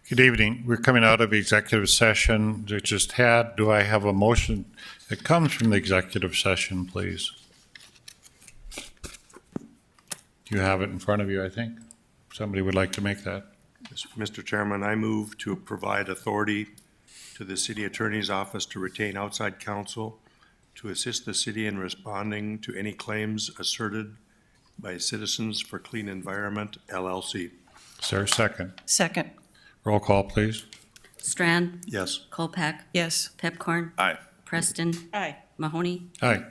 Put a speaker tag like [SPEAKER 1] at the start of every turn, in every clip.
[SPEAKER 1] Good evening. We're coming out of executive session that just had. Do I have a motion that comes from the executive session, please? You have it in front of you, I think. Somebody would like to make that.
[SPEAKER 2] Mr. Chairman, I move to provide authority to the city attorney's office to retain outside counsel to assist the city in responding to any claims asserted by Citizens for Clean Environment, LLC.
[SPEAKER 1] Is there a second?
[SPEAKER 3] Second.
[SPEAKER 1] Roll call, please.
[SPEAKER 4] Strand,
[SPEAKER 2] Yes.
[SPEAKER 4] Colpack,
[SPEAKER 3] Yes.
[SPEAKER 4] Pepcorn,
[SPEAKER 2] Aye.
[SPEAKER 4] Preston,
[SPEAKER 3] Aye.
[SPEAKER 4] Mahoney.
[SPEAKER 1] Aye.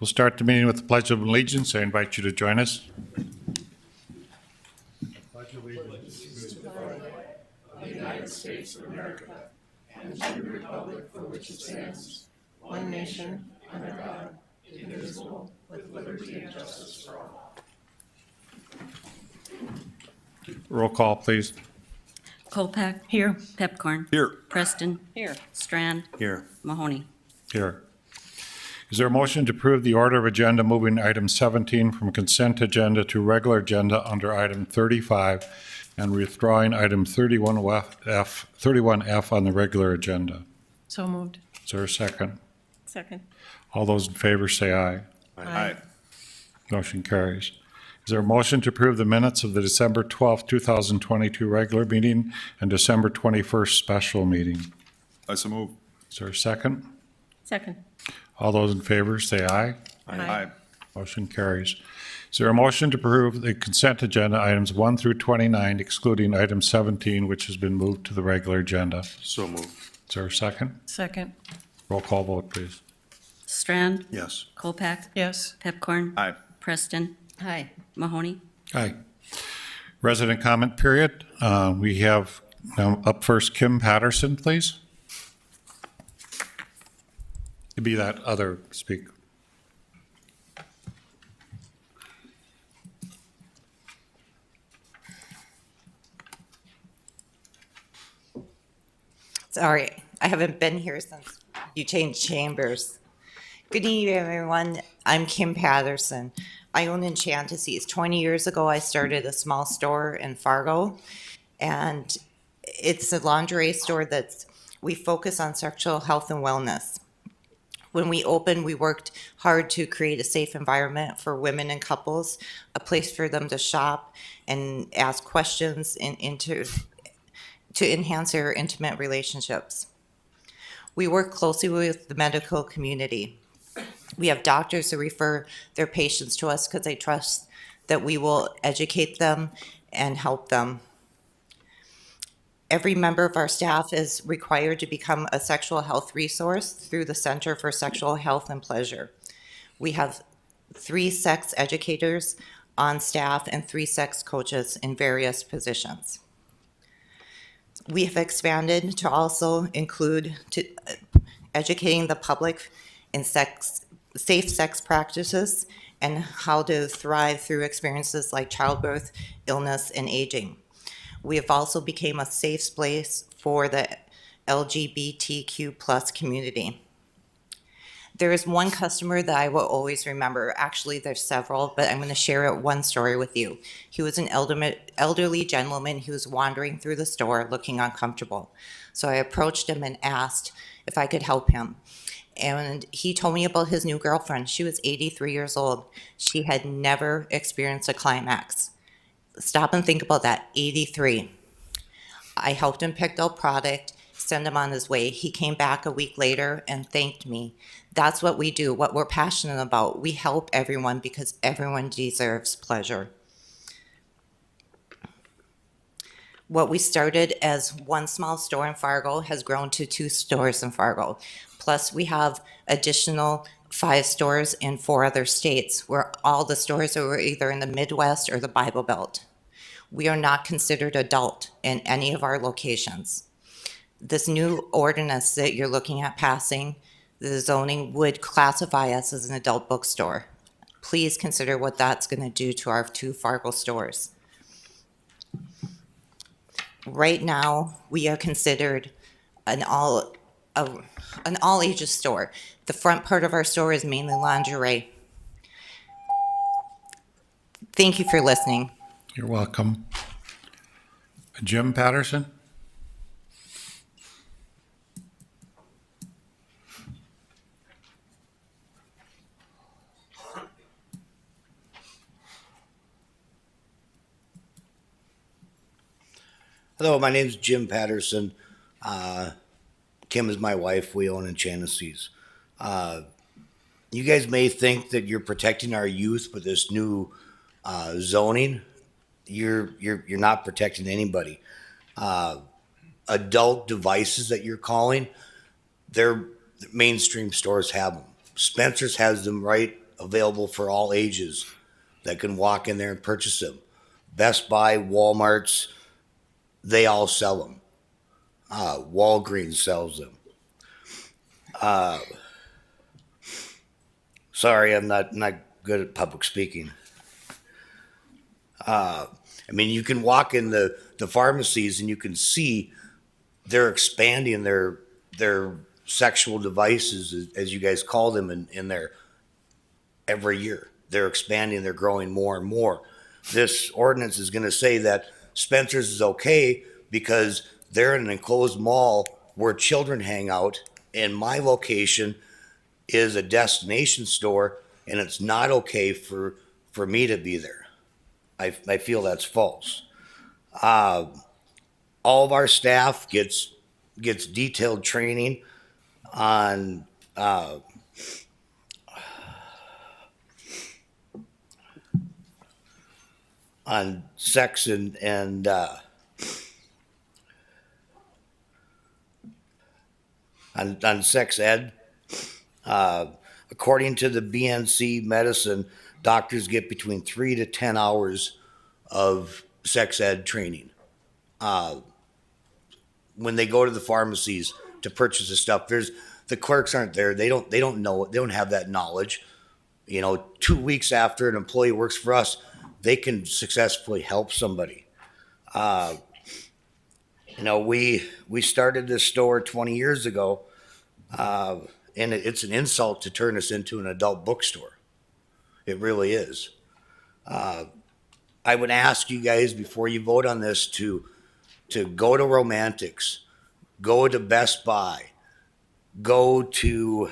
[SPEAKER 1] We'll start the meeting with the Pledge of Allegiance. I invite you to join us.
[SPEAKER 3] One nation, under God,
[SPEAKER 1] Roll call, please.
[SPEAKER 4] Colpack,
[SPEAKER 3] here.
[SPEAKER 4] Pepcorn,
[SPEAKER 2] Here.
[SPEAKER 4] Preston,
[SPEAKER 3] Here.
[SPEAKER 4] Strand,
[SPEAKER 2] Here.
[SPEAKER 4] Mahoney.
[SPEAKER 1] Here. Is there a motion to approve the order of agenda moving item 17 from consent agenda to regular agenda under item 35 and withdrawing item 31F on the regular agenda?
[SPEAKER 3] So moved.
[SPEAKER 1] Is there a second?
[SPEAKER 3] Second.
[SPEAKER 1] All those in favor say aye.
[SPEAKER 3] Aye.
[SPEAKER 1] Motion carries. Is there a motion to approve the minutes of the December 12th, 2022 regular meeting and December 21st special meeting?
[SPEAKER 2] I so move.
[SPEAKER 1] Is there a second?
[SPEAKER 3] Second.
[SPEAKER 1] All those in favor say aye.
[SPEAKER 3] Aye.
[SPEAKER 1] Motion carries. Is there a motion to approve the consent agenda items 1 through 29, excluding item 17, which has been moved to the regular agenda?
[SPEAKER 2] So move.
[SPEAKER 1] Is there a second?
[SPEAKER 3] Second.
[SPEAKER 1] Roll call vote, please.
[SPEAKER 4] Strand,
[SPEAKER 2] Yes.
[SPEAKER 4] Colpack,
[SPEAKER 3] Yes.
[SPEAKER 4] Pepcorn,
[SPEAKER 2] Aye.
[SPEAKER 4] Preston. Aye. Mahoney.
[SPEAKER 1] Aye. Resident comment period. We have up first Kim Patterson, please. It'd be that other speaker.
[SPEAKER 5] Sorry, I haven't been here since you changed chambers. Good evening, everyone. I'm Kim Patterson. I own Enchantises. 20 years ago, I started a small store in Fargo, and it's a lingerie store we focus on sexual health and wellness. When we opened, we worked hard to create a safe environment for women and couples, a place for them to shop and ask questions to enhance their intimate relationships. We work closely with the medical community. We have doctors who refer their patients to us because they trust that we will educate them and help them. Every member of our staff is required to become a sexual health resource through the Center for Sexual Health and Pleasure. We have 3 sex educators on staff and 3 sex coaches in various positions. We have expanded to also include educating the public in safe sex practices and how to thrive through experiences like childbirth, illness, and aging. We have also become a safe place for the LGBTQ plus community. There is one customer that I will always remember. Actually, there's several, but I'm going to share one story with you. He was an elderly gentleman who was wandering through the store looking uncomfortable. So I approached him and asked if I could help him. And he told me about his new girlfriend. She was 83 years old. She had never experienced a climax. Stop and think about that, 83. I helped him pick out product, send him on his way. He came back a week later and thanked me. That's what we do, what we're passionate about. We help everyone because everyone deserves pleasure. What we started as one small store in Fargo has grown to 2 stores in Fargo. Plus, we have additional 5 stores in 4 other states where all the stores are either in the Midwest or the Bible Belt. We are not considered adult in any of our locations. This new ordinance that you're looking at passing, the zoning would classify us as an adult bookstore. Please consider what that's going to do to our 2 Fargo stores. Right now, we are considered an all ages store. The front part of our store is mainly lingerie. Thank you for listening.
[SPEAKER 1] You're welcome. Jim Patterson?
[SPEAKER 6] Hello, my name's Jim Patterson. Kim is my wife. We own Enchanted. You guys may think that you're protecting our youth with this new zoning. You're not protecting anybody. Adult devices that you're calling, they're mainstream stores have them. Spencer's has them right available for all ages that can walk in there and purchase them. Best Buy, Walmart's, they all sell them. Walgreens sells them. Sorry, I'm not good at public speaking. I mean, you can walk in the pharmacies and you can see they're expanding their sexual devices, as you guys call them, in there every year. They're expanding, they're growing more and more. This ordinance is going to say that Spencer's is okay because they're in an enclosed mall where children hang out, and my location is a destination store, and it's not okay for me to be there. I feel that's false. All of our staff gets detailed training on sex and on sex ed. According to the BNC medicine, doctors get between 3 to 10 hours of sex ed training. When they go to the pharmacies to purchase the stuff, the clerks aren't there. They don't know it. They don't have that knowledge. 2 weeks after an employee works for us, they can successfully help somebody. We started this store 20 years ago, and it's an insult to turn us into an adult bookstore. It really is. I would ask you guys before you vote on this to go to Romantics, go to Best Buy, go to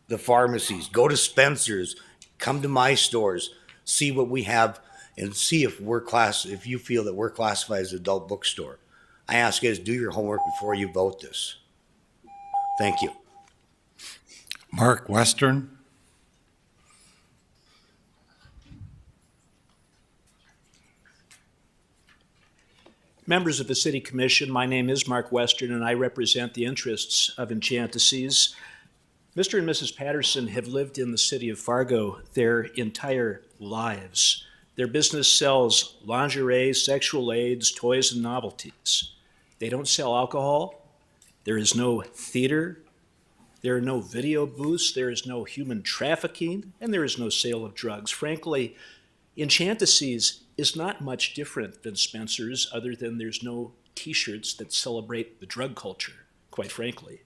[SPEAKER 6] the pharmacies, go to Spencer's, come to my stores, see what we have, and see if if you feel that we're classified as an adult bookstore. I ask you guys to do your homework before you vote this. Thank you.
[SPEAKER 1] Mark Western.
[SPEAKER 7] Members of the City Commission, my name is Mark Western, and I represent the interests of Enchanted. Mr. and Mrs. Patterson have lived in the city of Fargo their entire lives. Their business sells lingerie, sexual aids, toys, and novelties. They don't sell alcohol. There is no theater. There are no video booths. There is no human trafficking, and there is no sale of drugs. Frankly, Enchanted is not much different than Spencer's, other than there's no t-shirts that celebrate the drug culture, quite frankly.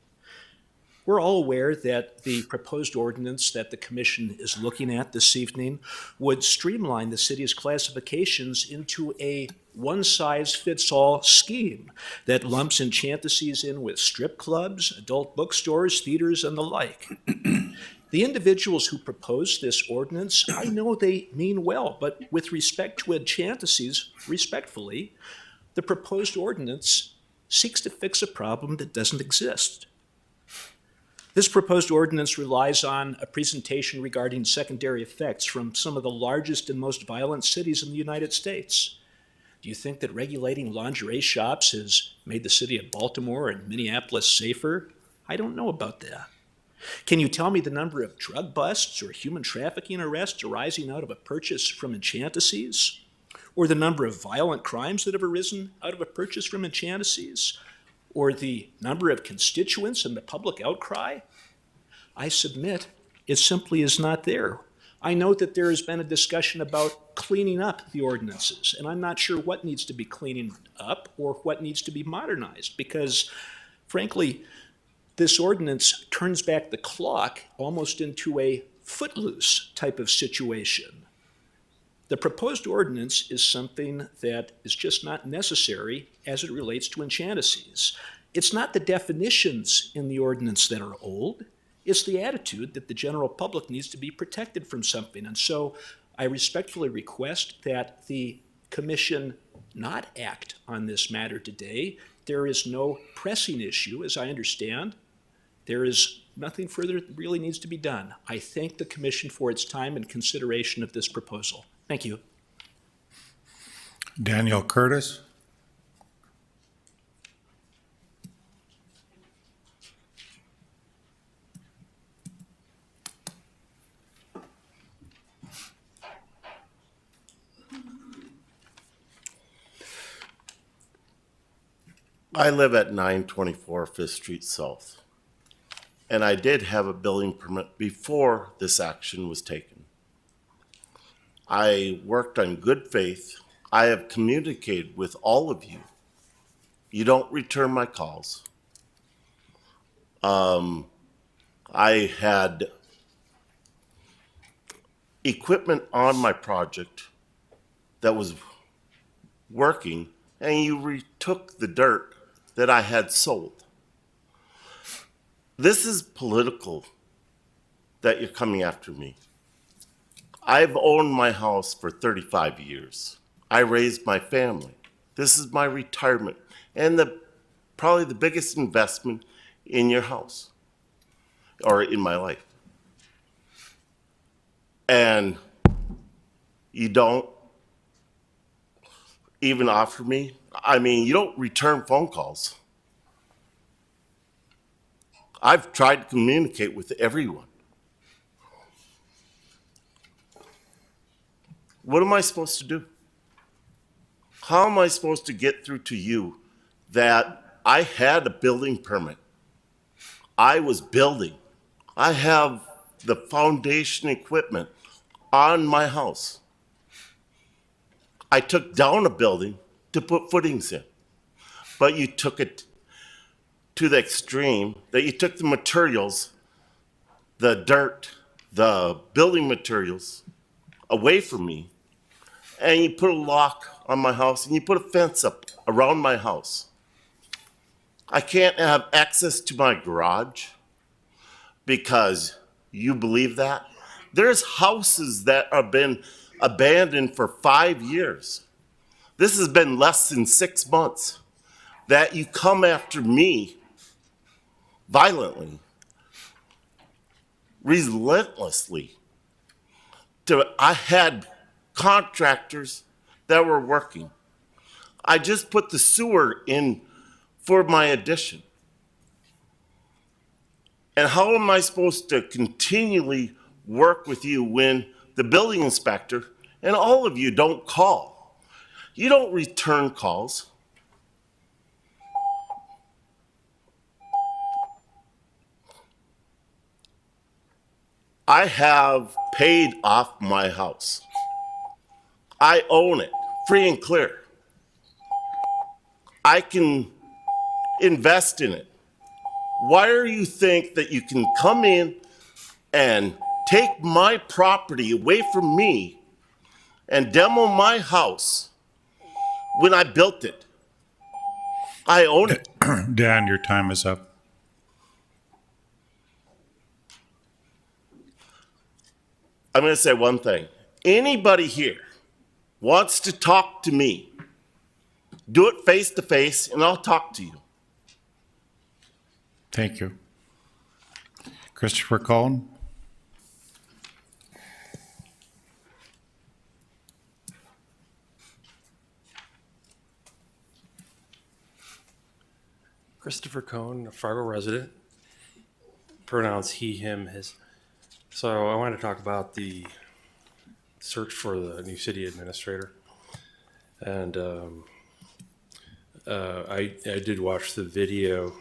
[SPEAKER 7] We're all aware that the proposed ordinance that the Commission is looking at this evening would streamline the city's classifications into a one-size-fits-all scheme that lumps Enchanted in with strip clubs, adult bookstores, theaters, and the like. The individuals who propose this ordinance, I know they mean well, but with respect to Enchanted, respectfully, the proposed ordinance seeks to fix a problem that doesn't exist. This proposed ordinance relies on a presentation regarding secondary effects from some of the largest and most violent cities in the United States. Do you think that regulating lingerie shops has made the city of Baltimore and Minneapolis safer? I don't know about that. Can you tell me the number of drug busts or human trafficking arrests arising out of a purchase from Enchanted? Or the number of violent crimes that have arisen out of a purchase from Enchanted? Or the number of constituents and the public outcry? I submit it simply is not there. I know that there has been a discussion about cleaning up the ordinances, and I'm not sure what needs to be cleaning up or what needs to be modernized, because frankly, this ordinance turns back the clock almost into a footloose type of situation. The proposed ordinance is something that is just not necessary as it relates to Enchanted. It's not the definitions in the ordinance that are old. It's the attitude that the general public needs to be protected from something. And so I respectfully request that the Commission not act on this matter today. There is no pressing issue, as I understand. There is nothing further that really needs to be done. I thank the commission for its time and consideration of this proposal. Thank you.
[SPEAKER 1] Daniel Curtis.
[SPEAKER 8] I live at 924 Fifth Street South, and I did have a building permit before this action was taken. I worked on good faith. I have communicated with all of you. You don't return my calls. I had equipment on my project that was working, and you retook the dirt that I had sold. This is political that you're coming after me. I've owned my house for 35 years. I raised my family. This is my retirement and probably the biggest investment in your house or in my life. And you don't even offer me. I mean, you don't return phone calls. I've tried to communicate with everyone. What am I supposed to do? How am I supposed to get through to you that I had a building permit? I was building. I have the foundation equipment on my house. I took down a building to put footings in, but you took it to the extreme that you took the materials, the dirt, the building materials away from me, and you put a lock on my house and you put a fence up around my house. I can't have access to my garage because you believe that. There's houses that have been abandoned for 5 years. This has been less than 6 months that you come after me violently, relentlessly. I had contractors that were working. I just put the sewer in for my addition. And how am I supposed to continually work with you when the building inspector and all of you don't call? You don't return calls. I have paid off my house. I own it, free and clear. I can invest in it. Why do you think that you can come in and take my property away from me and demo my house when I built it? I own it.
[SPEAKER 1] Dan, your time is up.
[SPEAKER 8] I'm going to say one thing. Anybody here wants to talk to me, do it face to face and I'll talk to you.
[SPEAKER 1] Thank you. Christopher Cohn.
[SPEAKER 9] Christopher Cohn, a Fargo resident. Pronouns he, him, his. So I want to talk about the search for the new city administrator. And I did watch the video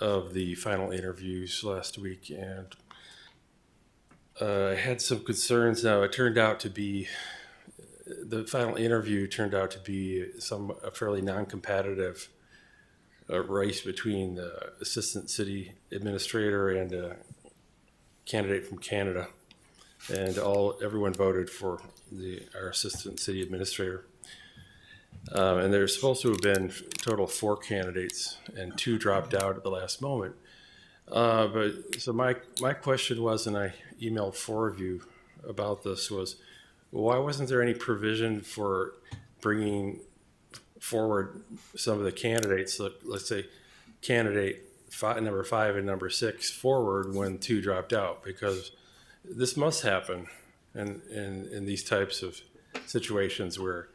[SPEAKER 9] of the final interviews last week, and I had some concerns. Now, it turned out to be, the final interview turned out to be a fairly non-competitive race between the assistant city administrator and a candidate from Canada, and everyone voted for our assistant city administrator. And there's supposed to have been a total of 4 candidates, and 2 dropped out at the last moment. So my question was, and I emailed 4 of you about this, was why wasn't there any provision for bringing forward some of the candidates, let's say candidate number 5 and number 6 forward when 2 dropped out, because this must happen in these types of situations where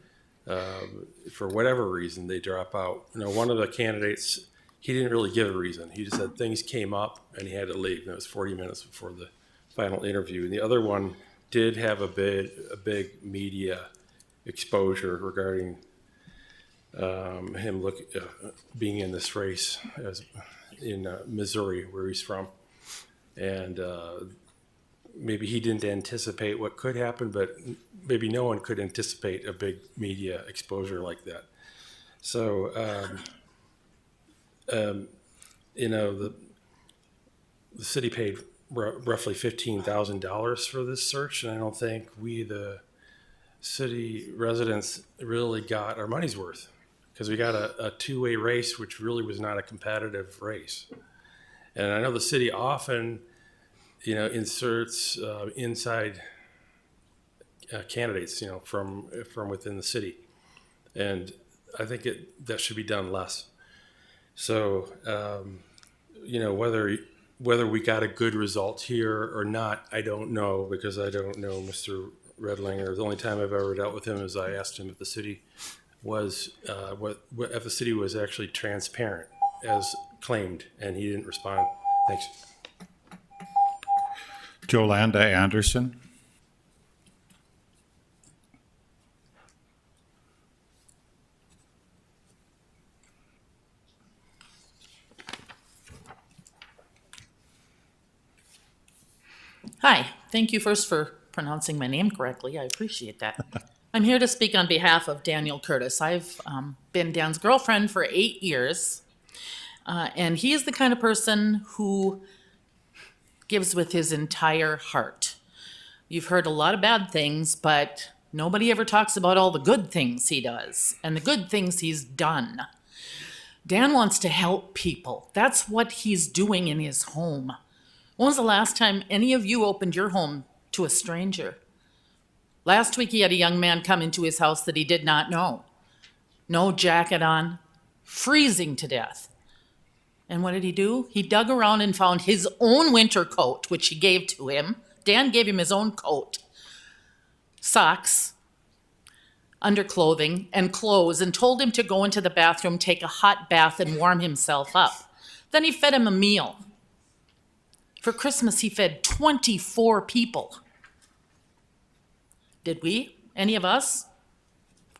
[SPEAKER 9] for whatever reason they drop out. One of the candidates, he didn't really give a reason. He just said things came up and he had to leave. And it was 40 minutes before the final interview. And the other one did have a big media exposure regarding him being in this race in Missouri, where he's from. And maybe he didn't anticipate what could happen, but maybe no one could anticipate a big media exposure like that. So, the city paid roughly $15,000 for this search, and I don't think we, the city residents, really got our money's worth, because we got a two-way race, which really was not a competitive race. And I know the city often, inserts inside candidates, from within the city, and I think that should be done less. So, whether we got a good result here or not, I don't know, because I don't know Mr. Redlinger. The only time I've ever dealt with him is I asked him if the city was if the city was actually transparent as claimed, and he didn't respond. Thanks.
[SPEAKER 1] Jolanda Anderson.
[SPEAKER 10] Hi, thank you first for pronouncing my name correctly. I appreciate that. I'm here to speak on behalf of Daniel Curtis. I've been Dan's girlfriend for 8 years, and he is the kind of person who gives with his entire heart. You've heard a lot of bad things, but nobody ever talks about all the good things he does and the good things he's done. Dan wants to help people. That's what he's doing in his home. When was the last time any of you opened your home to a stranger? Last week he had a young man come into his house that he did not know. No jacket on, freezing to death. And what did he do? He dug around and found his own winter coat, which he gave to him. Dan gave him his own coat, socks, underclothing, and clothes, and told him to go into the bathroom, take a hot bath, and warm himself up. Then he fed him a meal. For Christmas, he fed 24 people. Did we? Any of us?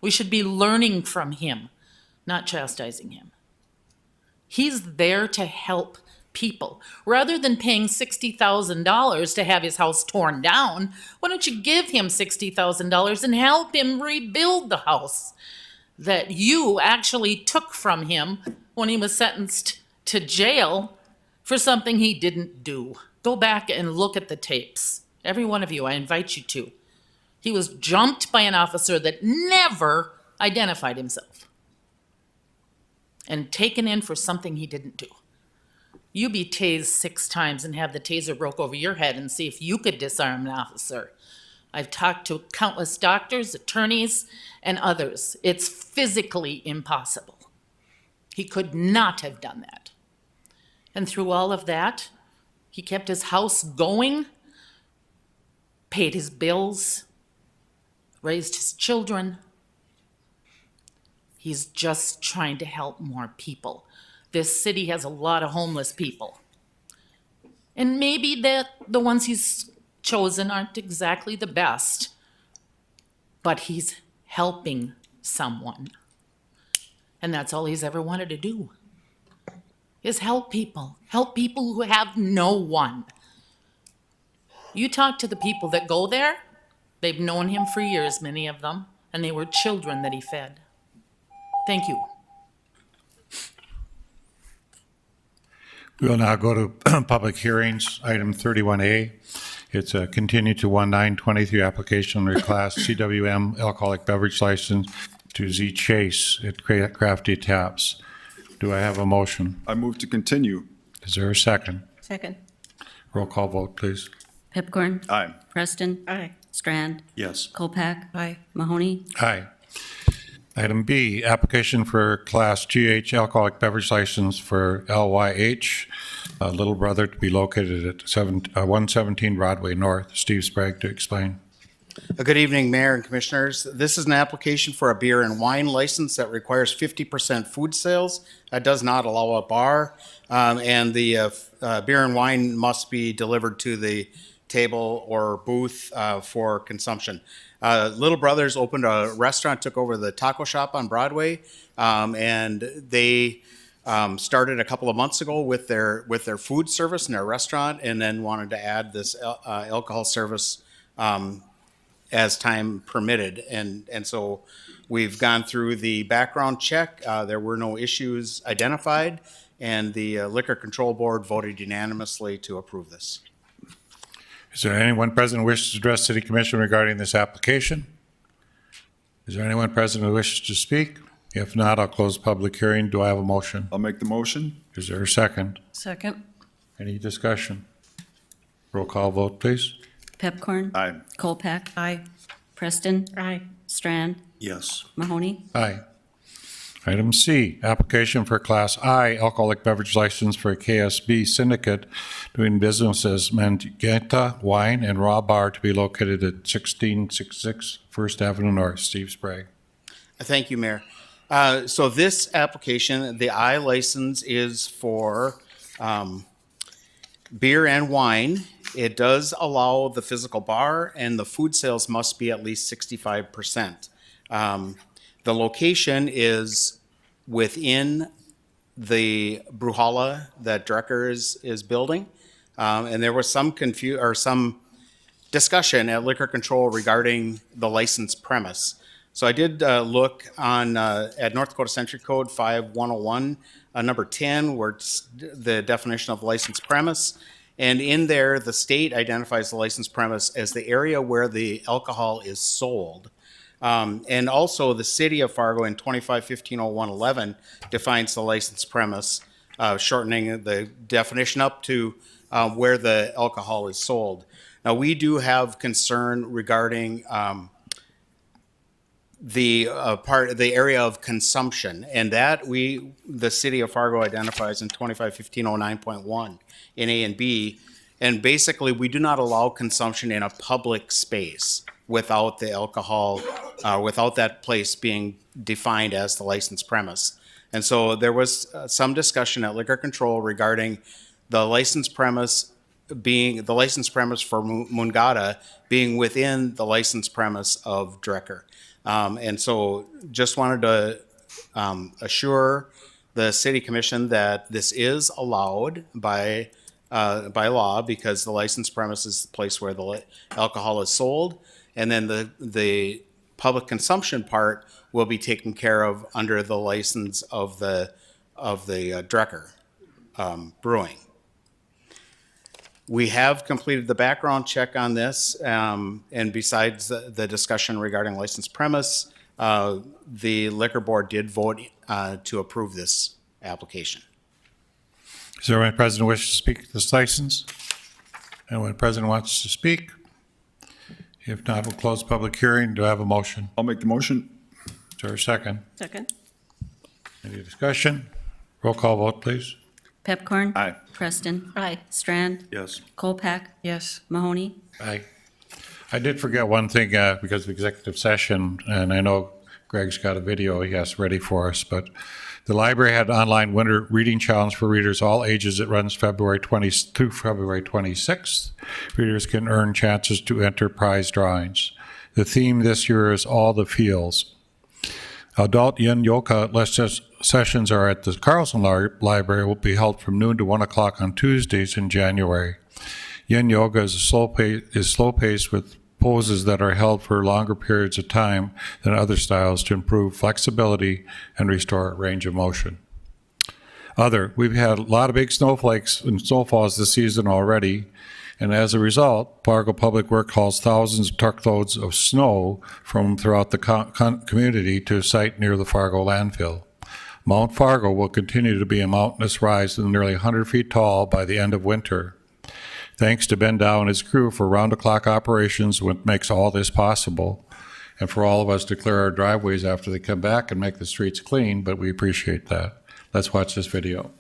[SPEAKER 10] We should be learning from him, not chastising him. He's there to help people. Rather than paying $60,000 to have his house torn down, why don't you give him $60,000 and help him rebuild the house that you actually took from him when he was sentenced to jail for something he didn't do? Go back and look at the tapes. Every one of you, I invite you to. He was jumped by an officer that never identified himself and taken in for something he didn't do. You be tased 6 times and have the taser broke over your head and see if you could disarm an officer. I've talked to countless doctors, attorneys, and others. It's physically impossible. He could not have done that. And through all of that, he kept his house going, paid his bills, raised his children. He's just trying to help more people. This city has a lot of homeless people. And maybe the ones he's chosen aren't exactly the best, but he's helping someone. And that's all he's ever wanted to do, is help people who have no one. You talk to the people that go there, they've known him for years, many of them, and they were children that he fed. Thank you.
[SPEAKER 1] We will now go to public hearings, item 31A. It's a continue to 1/9/23 application reclass CWM alcoholic beverage license to Z Chase at Crafty Taps. Do I have a motion?
[SPEAKER 11] I move to continue.
[SPEAKER 1] Is there a second?
[SPEAKER 3] Second.
[SPEAKER 1] Roll call vote, please.
[SPEAKER 4] Pipcorn.
[SPEAKER 11] Aye.
[SPEAKER 4] Preston.
[SPEAKER 3] Aye.
[SPEAKER 4] Strand.
[SPEAKER 2] Yes.
[SPEAKER 4] Kolpak.
[SPEAKER 3] Aye.
[SPEAKER 4] Mahoney.
[SPEAKER 1] Aye. Item B, application for Class GH alcoholic beverage license for LYH, Little Brother, to be located at 117 Broadway North. Steve Sprague to explain.
[SPEAKER 11] Good evening, Mayor and Commissioners. This is an application for a beer and wine license that requires 50% food sales. That does not allow a bar, and the beer and wine must be delivered to the table or booth for consumption. Little Brothers opened a restaurant, took over the taco shop on Broadway, and they started a couple of months ago with their food service in their restaurant, and then wanted to add this alcohol service as time permitted. And so we've gone through the background check. There were no issues identified, and the Liquor Control Board voted unanimously to approve this.
[SPEAKER 1] Is there anyone present who wishes to address City Commission regarding this application? Is there anyone present who wishes to speak? If not, I'll close the public hearing. Do I have a motion?
[SPEAKER 12] I'll make the motion.
[SPEAKER 1] Is there a second?
[SPEAKER 10] Second.
[SPEAKER 1] Any discussion? Roll call vote, please.
[SPEAKER 4] Pepcorn.
[SPEAKER 12] Aye.
[SPEAKER 4] Colpack.
[SPEAKER 10] Aye.
[SPEAKER 4] Preston.
[SPEAKER 3] Aye.
[SPEAKER 4] Strand.
[SPEAKER 2] Yes.
[SPEAKER 4] Mahoney.
[SPEAKER 1] Aye. Item C, application for Class I alcoholic beverage license for a KSB syndicate doing business as Mangetta Wine and Raw Bar to be located at 1666 First Avenue North. Steve Sprague.
[SPEAKER 11] Thank you, Mayor. So this application, the I license is for beer and wine. It does allow the physical bar, and the food sales must be at least 65%. The location is within the Brewhala that Drecker is building. And there was some some discussion at Liquor Control regarding the licensed premise. So I did look on at North Dakota Century Code 5101, number 10, where it's the definition of licensed premise. And in there, the state identifies the licensed premise as the area where the alcohol is sold. And also the city of Fargo in 25-15-01-11 defines the licensed premise, shortening the definition up to where the alcohol is sold. Now, we do have concern regarding the area of consumption, and that the city of Fargo identifies in 25-15-09.1 in A and B. And basically, we do not allow consumption in a public space without the alcohol, without that place being defined as the licensed premise. And so there was some discussion at Liquor Control regarding the licensed premise for Mungata being within the licensed premise of Drecker. And so just wanted to assure the city commission that this is allowed by law, because the licensed premise is the place where the alcohol is sold. And then the public consumption part will be taken care of under the license of the Drecker Brewing. We have completed the background check on this, and besides the discussion regarding licensed premise, the liquor board did vote to approve this application.
[SPEAKER 1] Is there anyone present who wishes to speak to this license? Anyone present who wants to speak? If not, we'll close the public hearing. Do I have a motion?
[SPEAKER 12] I'll make the motion.
[SPEAKER 1] Is there a second?
[SPEAKER 3] Second.
[SPEAKER 1] Any discussion? Roll call vote, please.
[SPEAKER 4] Pepcorn.
[SPEAKER 12] Aye.
[SPEAKER 4] Preston.
[SPEAKER 3] Aye.
[SPEAKER 4] Strand.
[SPEAKER 2] Yes.
[SPEAKER 4] Colpack.
[SPEAKER 10] Yes.
[SPEAKER 4] Mahoney.
[SPEAKER 1] Aye. I did forget one thing because of executive session, and I know Greg's got a video he has ready for us, but the library had an online winter reading challenge for readers all ages. It runs February 20 through February 26th. Readers can earn chances to enter prize drawings. The theme this year is All the Feels. Adult yin yoga sessions are at the Carlson Library, will be held from noon to 1 o'clock on Tuesdays in January. Yin yoga is slow paced with poses that are held for longer periods of time than other styles to improve flexibility and restore range of motion. We've had a lot of big snowflakes and snowfalls this season already, and as a result, Fargo Public Works hauls thousands of truckloads of snow from throughout the community to a site near the Fargo landfill. Mount Fargo will continue to be a mountainous rise and nearly 100 feet tall by the end of winter. Thanks to Ben Dow and his crew for round-the-clock operations, which makes all this possible. and for all of us to clear our driveways after they come back and make the streets clean, but we appreciate that. Let's watch this video.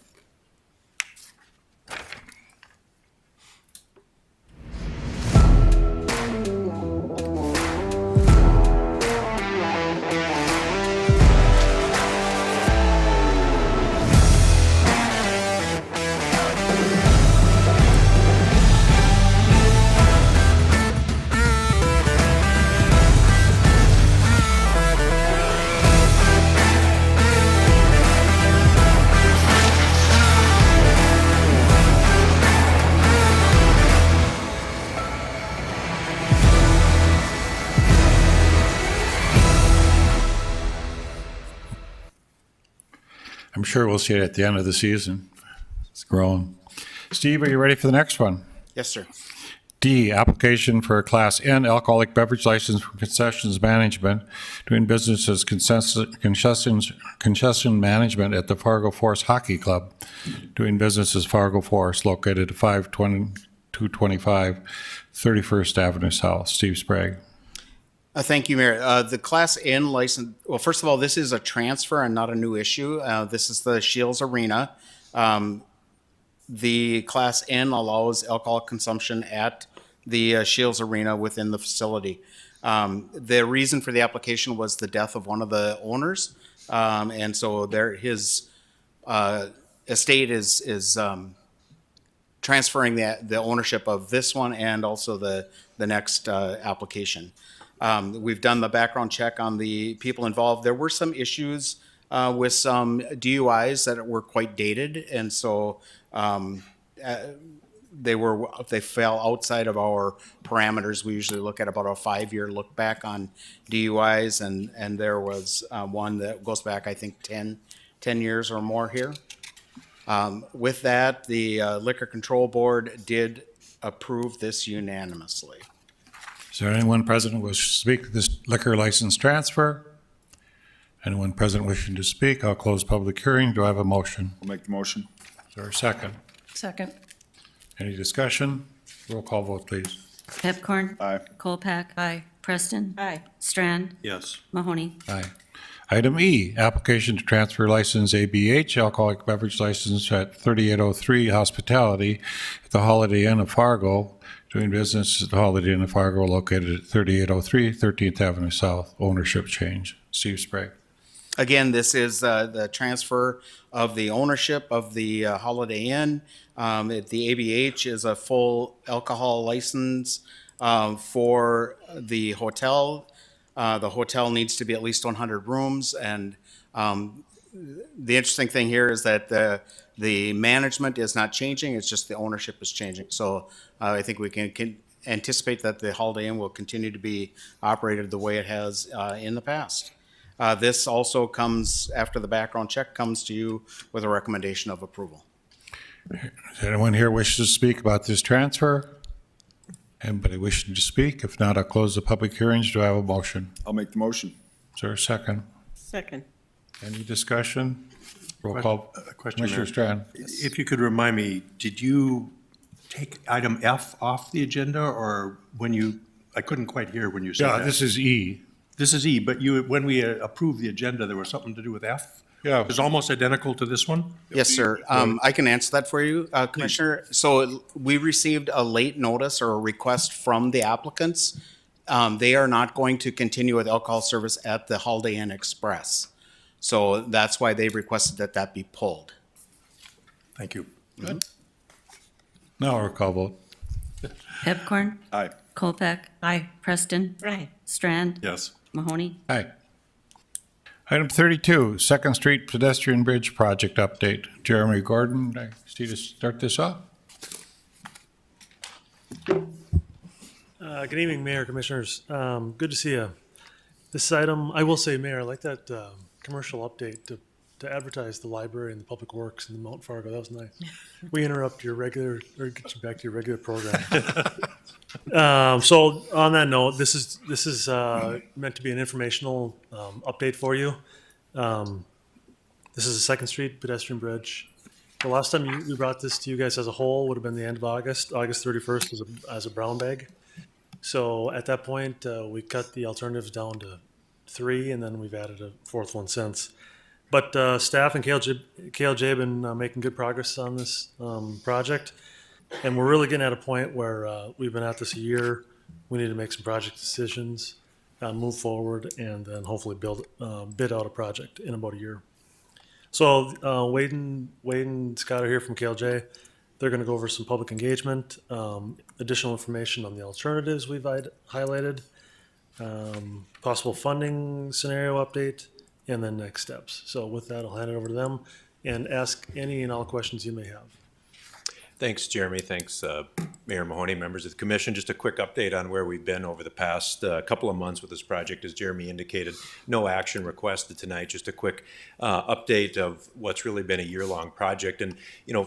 [SPEAKER 1] I'm sure we'll see it at the end of the season. It's growing. Steve, are you ready for the next one?
[SPEAKER 11] Yes, sir.
[SPEAKER 1] D, application for a Class N alcoholic beverage license for concessions management, doing business as concession management at the Fargo Force Hockey Club, doing business as Fargo Force, located at 52225 31st Avenue South. Steve Sprague.
[SPEAKER 11] Thank you, Mayor. The Class N license, well, first of all, this is a transfer and not a new issue. This is the Shields Arena. The Class N allows alcohol consumption at the Shields Arena within the facility. The reason for the application was the death of one of the owners. And so his estate is transferring the ownership of this one and also the next application. We've done the background check on the people involved. There were some issues with some DUIs that were quite dated, and so they fell outside of our parameters. We usually look at about a 5-year look back on DUIs, and there was one that goes back, I think, 10 years or more here. With that, the Liquor Control Board did approve this unanimously.
[SPEAKER 1] Is there anyone present who wishes to speak to this liquor license transfer? Anyone present wishing to speak? I'll close public hearing. Do I have a motion?
[SPEAKER 12] I'll make the motion.
[SPEAKER 1] Is there a second?
[SPEAKER 3] Second.
[SPEAKER 1] Any discussion? Roll call vote, please.
[SPEAKER 4] Pepcorn.
[SPEAKER 12] Aye.
[SPEAKER 4] Colpack.
[SPEAKER 3] Aye.
[SPEAKER 4] Preston.
[SPEAKER 3] Aye.
[SPEAKER 4] Strand.
[SPEAKER 2] Yes.
[SPEAKER 4] Mahoney.
[SPEAKER 1] Aye. Item E, application to transfer license ABH, alcoholic beverage license at 3803 Hospitality at the Holiday Inn of Fargo, doing business at the Holiday Inn of Fargo located at 3803 13th Avenue South, ownership change. Steve Sprague.
[SPEAKER 11] Again, this is the transfer of the ownership of the Holiday Inn. The ABH is a full alcohol license for the hotel. The hotel needs to be at least 100 rooms, and the interesting thing here is that the management is not changing, it's just the ownership is changing. So I think we can anticipate that the Holiday Inn will continue to be operated the way it has in the past. This also comes, after the background check, comes to you with a recommendation of approval.
[SPEAKER 1] Does anyone here wish to speak about this transfer? Anybody wishing to speak? If not, I'll close the public hearings. Do I have a motion?
[SPEAKER 12] I'll make the motion.
[SPEAKER 1] Is there a second?
[SPEAKER 3] Second.
[SPEAKER 1] Any discussion? Roll call.
[SPEAKER 2] Question,
[SPEAKER 1] Commissioner
[SPEAKER 2] Mayor.
[SPEAKER 1] Strand.
[SPEAKER 2] If you could remind me, did you take item F off the agenda, or I couldn't quite hear when you said
[SPEAKER 1] Yeah,
[SPEAKER 2] that.
[SPEAKER 1] this is E.
[SPEAKER 2] This is E, but when we approved the agenda, there was something to do with F?
[SPEAKER 1] Yeah.
[SPEAKER 2] It's almost identical to this one?
[SPEAKER 11] Yes, sir. I can answer that for you, Commissioner. So we received a late notice or a request from the applicants. They are not going to continue with alcohol service at the Holiday Inn Express. So that's why they requested that be pulled.
[SPEAKER 2] Thank you.
[SPEAKER 1] Now roll call vote.
[SPEAKER 4] Pepcorn.
[SPEAKER 12] Aye.
[SPEAKER 4] Colpack.
[SPEAKER 3] Aye.
[SPEAKER 4] Preston.
[SPEAKER 3] Aye.
[SPEAKER 4] Strand.
[SPEAKER 2] Yes.
[SPEAKER 4] Mahoney.
[SPEAKER 1] Aye. Item 32, Second Street Pedestrian Bridge Project Update. Jeremy Gordon, I see you to start this off.
[SPEAKER 13] Good evening, Mayor, Commissioners. Good to see you. This item, I will say, Mayor, I like that commercial update to advertise the library and the public works in Mount Fargo. That was nice. We interrupt your regular, or get you back to your regular program. So on that note, this is meant to be an informational update for you. This is a Second Street pedestrian bridge. The last time we brought this to you guys as a whole would have been the end of August. August 31st as a brown bag. So at that point, we cut the alternatives down to 3, and then we've added a 4th one since. But staff and KLJ have been making good progress on this project, and we're really getting at a point where we've been at this a year. We need to make some project decisions, move forward, and then hopefully bid out a project in about a year. So Wade and Scott are here from KLJ. They're going to go over some public engagement, additional information on the alternatives we've highlighted, possible funding scenario update, and then next steps. So with that, I'll hand it over to them and ask any and all questions you may have.
[SPEAKER 12] Thanks, Jeremy. Thanks, Mayor Mahoney, members of the commission. Just a quick update on where we've been over the past couple of months with this project. As Jeremy indicated, no action requested tonight. Just a quick update of what's really been a year-long project. And,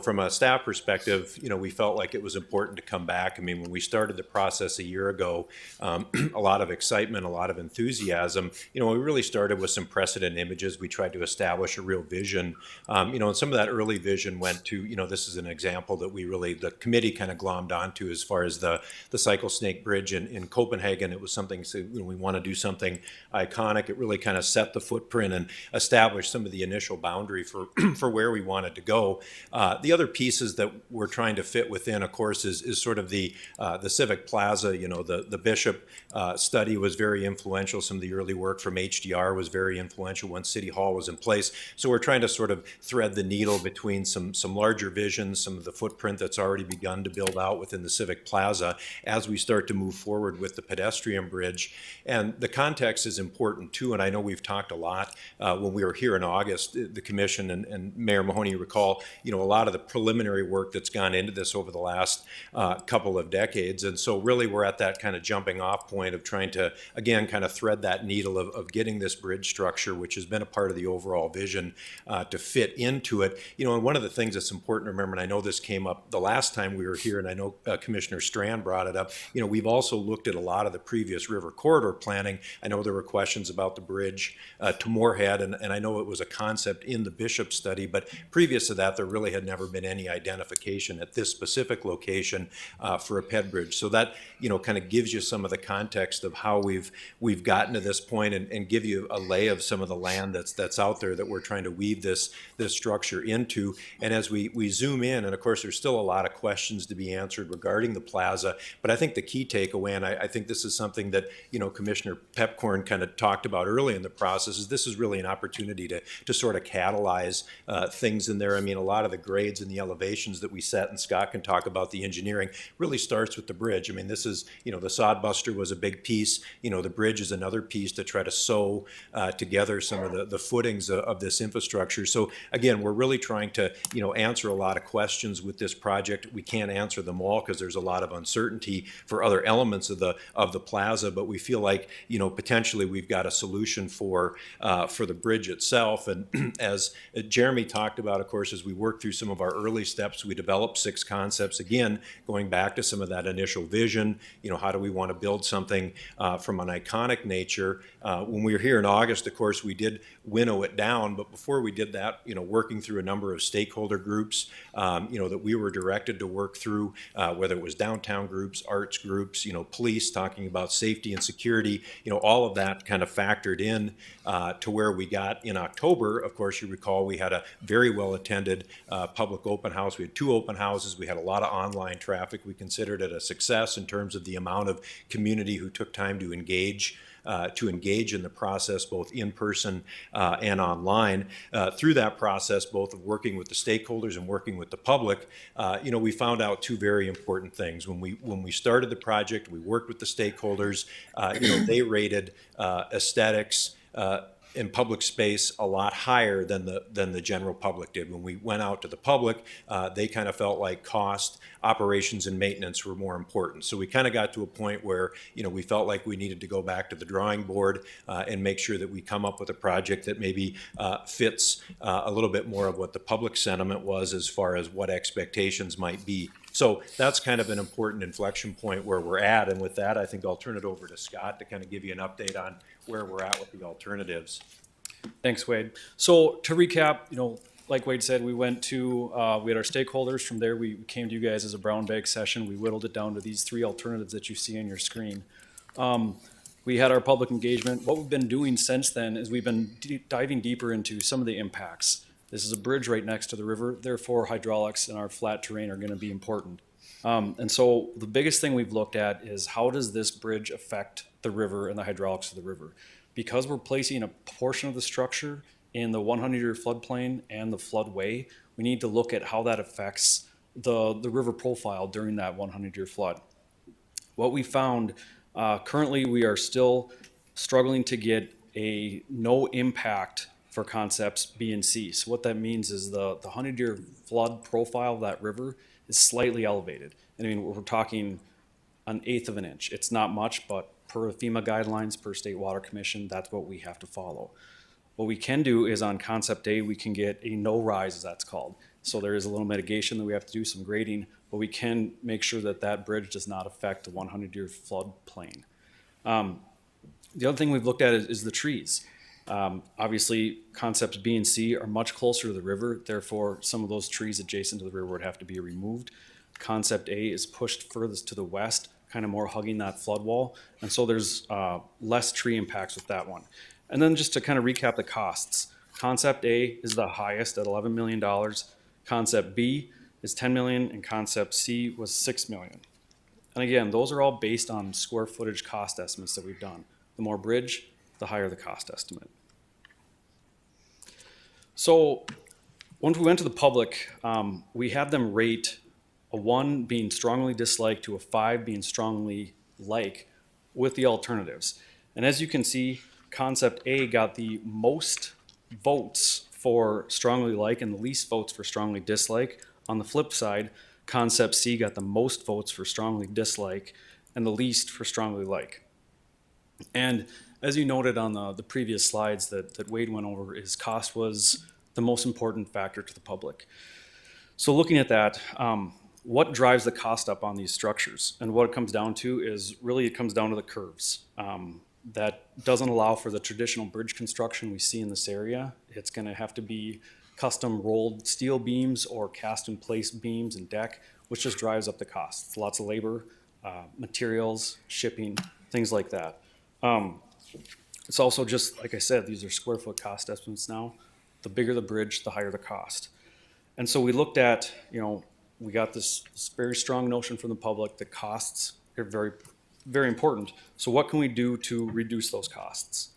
[SPEAKER 12] from a staff perspective, we felt like it was important to come back. I mean, when we started the process a year ago, a lot of excitement, a lot of enthusiasm. We really started with some precedent images. We tried to establish a real vision. And some of that early vision went to, this is an example that the committee kind of glommed onto as far as the Cycle Snake Bridge in Copenhagen. It was something, so, we want to do something iconic. It really kind of set the footprint and established some of the initial boundary for, for where we wanted to go. The other pieces that we're trying to fit within, of course, is sort of the Civic Plaza. The Bishop study was very influential. Some of the early work from HDR was very influential once City Hall was in place. So we're trying to sort of thread the needle between some larger visions, some of the footprint that's already begun to build out within the Civic Plaza as we start to move forward with the pedestrian bridge. And the context is important too, and I know we've talked a lot when we were here in August, the commission and Mayor Mahoney recall, a lot of the preliminary work that's gone into this over the last couple of decades. And so really we're at that kind of jumping off point of trying to, again, kind of thread that needle of getting this bridge structure, which has been a part of the overall vision, to fit into it. And one of the things that's important to remember, and I know this came up the last time we were here, and I know Commissioner Strand brought it up, we've also looked at a lot of the previous river corridor planning. I know there were questions about the bridge to Moorhead, and I know it was a concept in the Bishop study, but previous to that, there really had never been any identification at this specific location for a ped bridge. So that, kind of gives you some of the context of how we've gotten to this point and give you a lay of some of the land that's out there that we're trying to weave this structure into. And as we zoom in, and of course, there's still a lot of questions to be answered regarding the plaza, but I think the key takeaway, and I think this is something that, Commissioner Pepcorn kind of talked about early in the process, is this is really an opportunity to sort of catalyze things in there. I mean, a lot of the grades and the elevations that we set, and Scott can talk about the engineering, really starts with the bridge. I mean, this is, the sod buster was a big piece. The bridge is another piece to try to sew together some of the footings of this infrastructure. So again, we're really trying to, answer a lot of questions with this project. We can't answer them all because there's a lot of uncertainty for other elements of the plaza, but we feel like, potentially we've got a solution for the bridge itself. And as Jeremy talked about, of course, as we work through some of our early steps, we developed 6 concepts, again, going back to some of that initial vision, how do we want to build something from an iconic nature. When we were here in August, of course, we did winnow it down, but before we did that, working through a number of stakeholder groups, that we were directed to work through, whether it was downtown groups, arts groups, police talking about safety and security, all of that kind of factored in to where we got in October. Of course, you recall we had a very well-attended public open house. We had 2 open houses. We had a lot of online traffic. We considered it a success in terms of the amount of community who took time to engage in the process, both in person and online. Through that process, both of working with the stakeholders and working with the public, we found out 2 very important things. When we started the project, we worked with the stakeholders. They rated aesthetics in public space a lot higher than the general public did. When we went out to the public, they kind of felt like cost, operations, and maintenance were more important. So we kind of got to a point where, we felt like we needed to go back to the drawing board and make sure that we come up with a project that maybe fits a little bit more of what the public sentiment was as far as what expectations might be. So that's kind of an important inflection point where we're at. And with that, I think I'll turn it over to Scott to kind of give you an update on where we're at with the alternatives.
[SPEAKER 14] Thanks, Wade. So to recap, like Wade said, we went to, we had our stakeholders. From there, we came to you guys as a brown bag session. We whittled it down to these three alternatives that you see on your screen. We had our public engagement. What we've been doing since then is we've been diving deeper into some of the impacts. This is a bridge right next to the river, therefore hydraulics and our flat terrain are gonna be important. And so the biggest thing we've looked at is how does this bridge affect the river and the hydraulics of the river? Because we're placing a portion of the structure in the 100-year floodplain and the floodway, we need to look at how that affects the river profile during that 100-year flood. What we found, currently we are still struggling to get a no impact for concepts B and C. So what that means is the 100-year flood profile of that river is slightly elevated. And I mean, we're talking 1/8 of an inch. It's not much, but per FEMA guidelines, per State Water Commission, that's what we have to follow. What we can do is on concept A, we can get a no rise, as that's called. So there is a little mitigation that we have to do, some grading, but we can make sure that that bridge does not affect the 100-year flood plain. The other thing we've looked at is the trees. Obviously, concepts B and C are much closer to the river, therefore some of those trees adjacent to the river would have to be removed. Concept A is pushed furthest to the west, kind of more hugging that flood wall, and so there's less tree impacts with that one. And then just to kind of recap the costs, concept A is the highest at $11 million, concept B is 10 million, and concept C was 6 million. And again, those are all based on square footage cost estimates that we've done. The more bridge, the higher the cost estimate. So once we went to the public, we had them rate a 1 being strongly disliked to a 5 being strongly like with the alternatives. And as you can see, concept A got the most votes for strongly like and the least votes for strongly dislike. On the flip side, concept C got the most votes for strongly dislike and the least for strongly like. And as you noted on the previous slides that Wade went over, is cost was the most important factor to the public. So looking at that, what drives the cost up on these structures? And what it comes down to is really it comes down to the curves. That doesn't allow for the traditional bridge construction we see in this area. It's gonna have to be custom rolled steel beams or cast in place beams and deck, which just drives up the cost. It's lots of labor, materials, shipping, things like that. It's also just, like I said, these are square foot cost estimates now. The bigger the bridge, the higher the cost. And so we looked at, we got this very strong notion from the public that costs are very, very important. So what can we do to reduce those costs?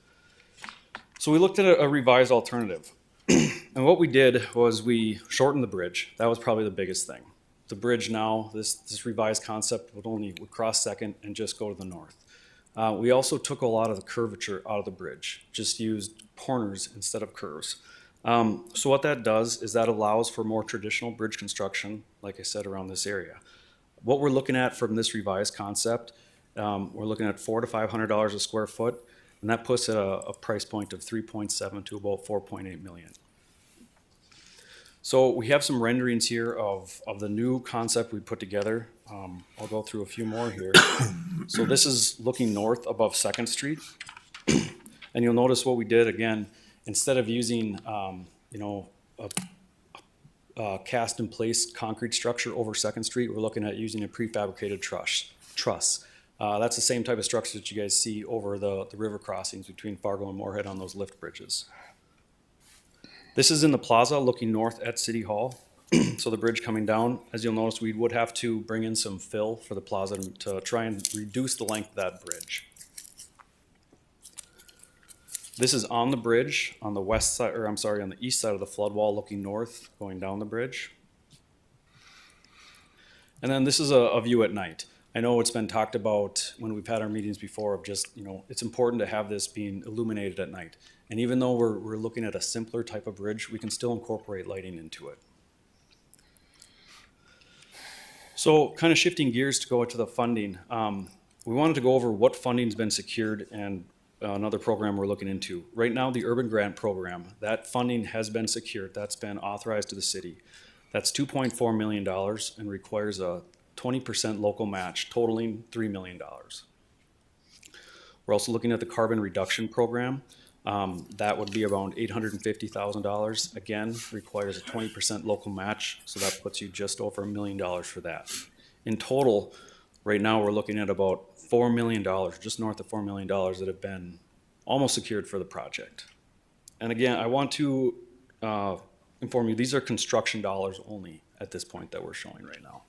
[SPEAKER 14] So we looked at a revised alternative. And what we did was we shortened the bridge. That was probably the biggest thing. The bridge now, this revised concept would cross second and just go to the north. We also took a lot of the curvature out of the bridge, just used corners instead of curves. So what that does is that allows for more traditional bridge construction, like I said, around this area. What we're looking at from this revised concept, we're looking at $400 to $500 a square foot, and that puts at a price point of 3.7 to about 4.8 million. So we have some renderings here of the new concept we put together. I'll go through a few more here. So this is looking north above 2nd Street. And you'll notice what we did again, instead of using, a cast in place concrete structure over 2nd Street, we're looking at using a prefabricated truss. That's the same type of structure that you guys see over the river crossings between Fargo and Moorhead on those lift bridges. This is in the plaza looking north at City Hall. So the bridge coming down, as you'll notice, we would have to bring in some fill for the plaza to try and reduce the length of that bridge. This is on the bridge on the west side, or I'm sorry, on the east side of the flood wall looking north, going down the bridge. And then this is a view at night. I know it's been talked about when we've had our meetings before of just, it's important to have this being illuminated at night. And even though we're looking at a simpler type of bridge, we can still incorporate lighting into it. So kind of shifting gears to go to the funding, we wanted to go over what funding's been secured and another program we're looking into. Right now, the Urban Grant Program, that funding has been secured. That's been authorized to the city. That's $2.4 million and requires a 20% local match, totaling $3 million. We're also looking at the Carbon Reduction Program. That would be around $850,000. Again, requires a 20% local match, so that puts you just over $1 million for that. In total, right now, we're looking at about $4 million, just north of $4 million that have been almost secured for the project. And again, I want to inform you, these are construction dollars only at this point that we're showing right now.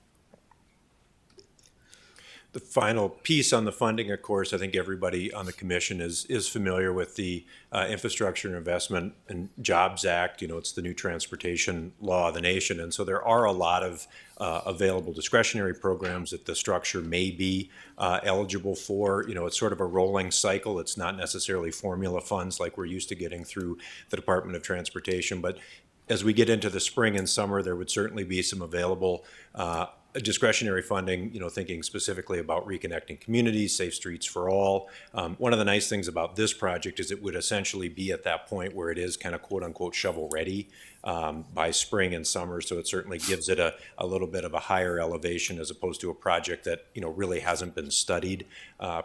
[SPEAKER 12] The final piece on the funding, of course, I think everybody on the commission is familiar with the Infrastructure and Investment and Jobs Act. You know, it's the new transportation law of the nation. And so there are a lot of available discretionary programs that the structure may be eligible for. You know, it's sort of a rolling cycle. It's not necessarily formula funds like we're used to getting through the Department of Transportation. But as we get into the spring and summer, there would certainly be some available discretionary funding, you know, thinking specifically about reconnecting communities, safe streets for all. One of the nice things about this project is it would essentially be at that point where it is kind of quote unquote shovel ready by spring and summer. So it certainly gives it a little bit of a higher elevation as opposed to a project that, you know, really hasn't been studied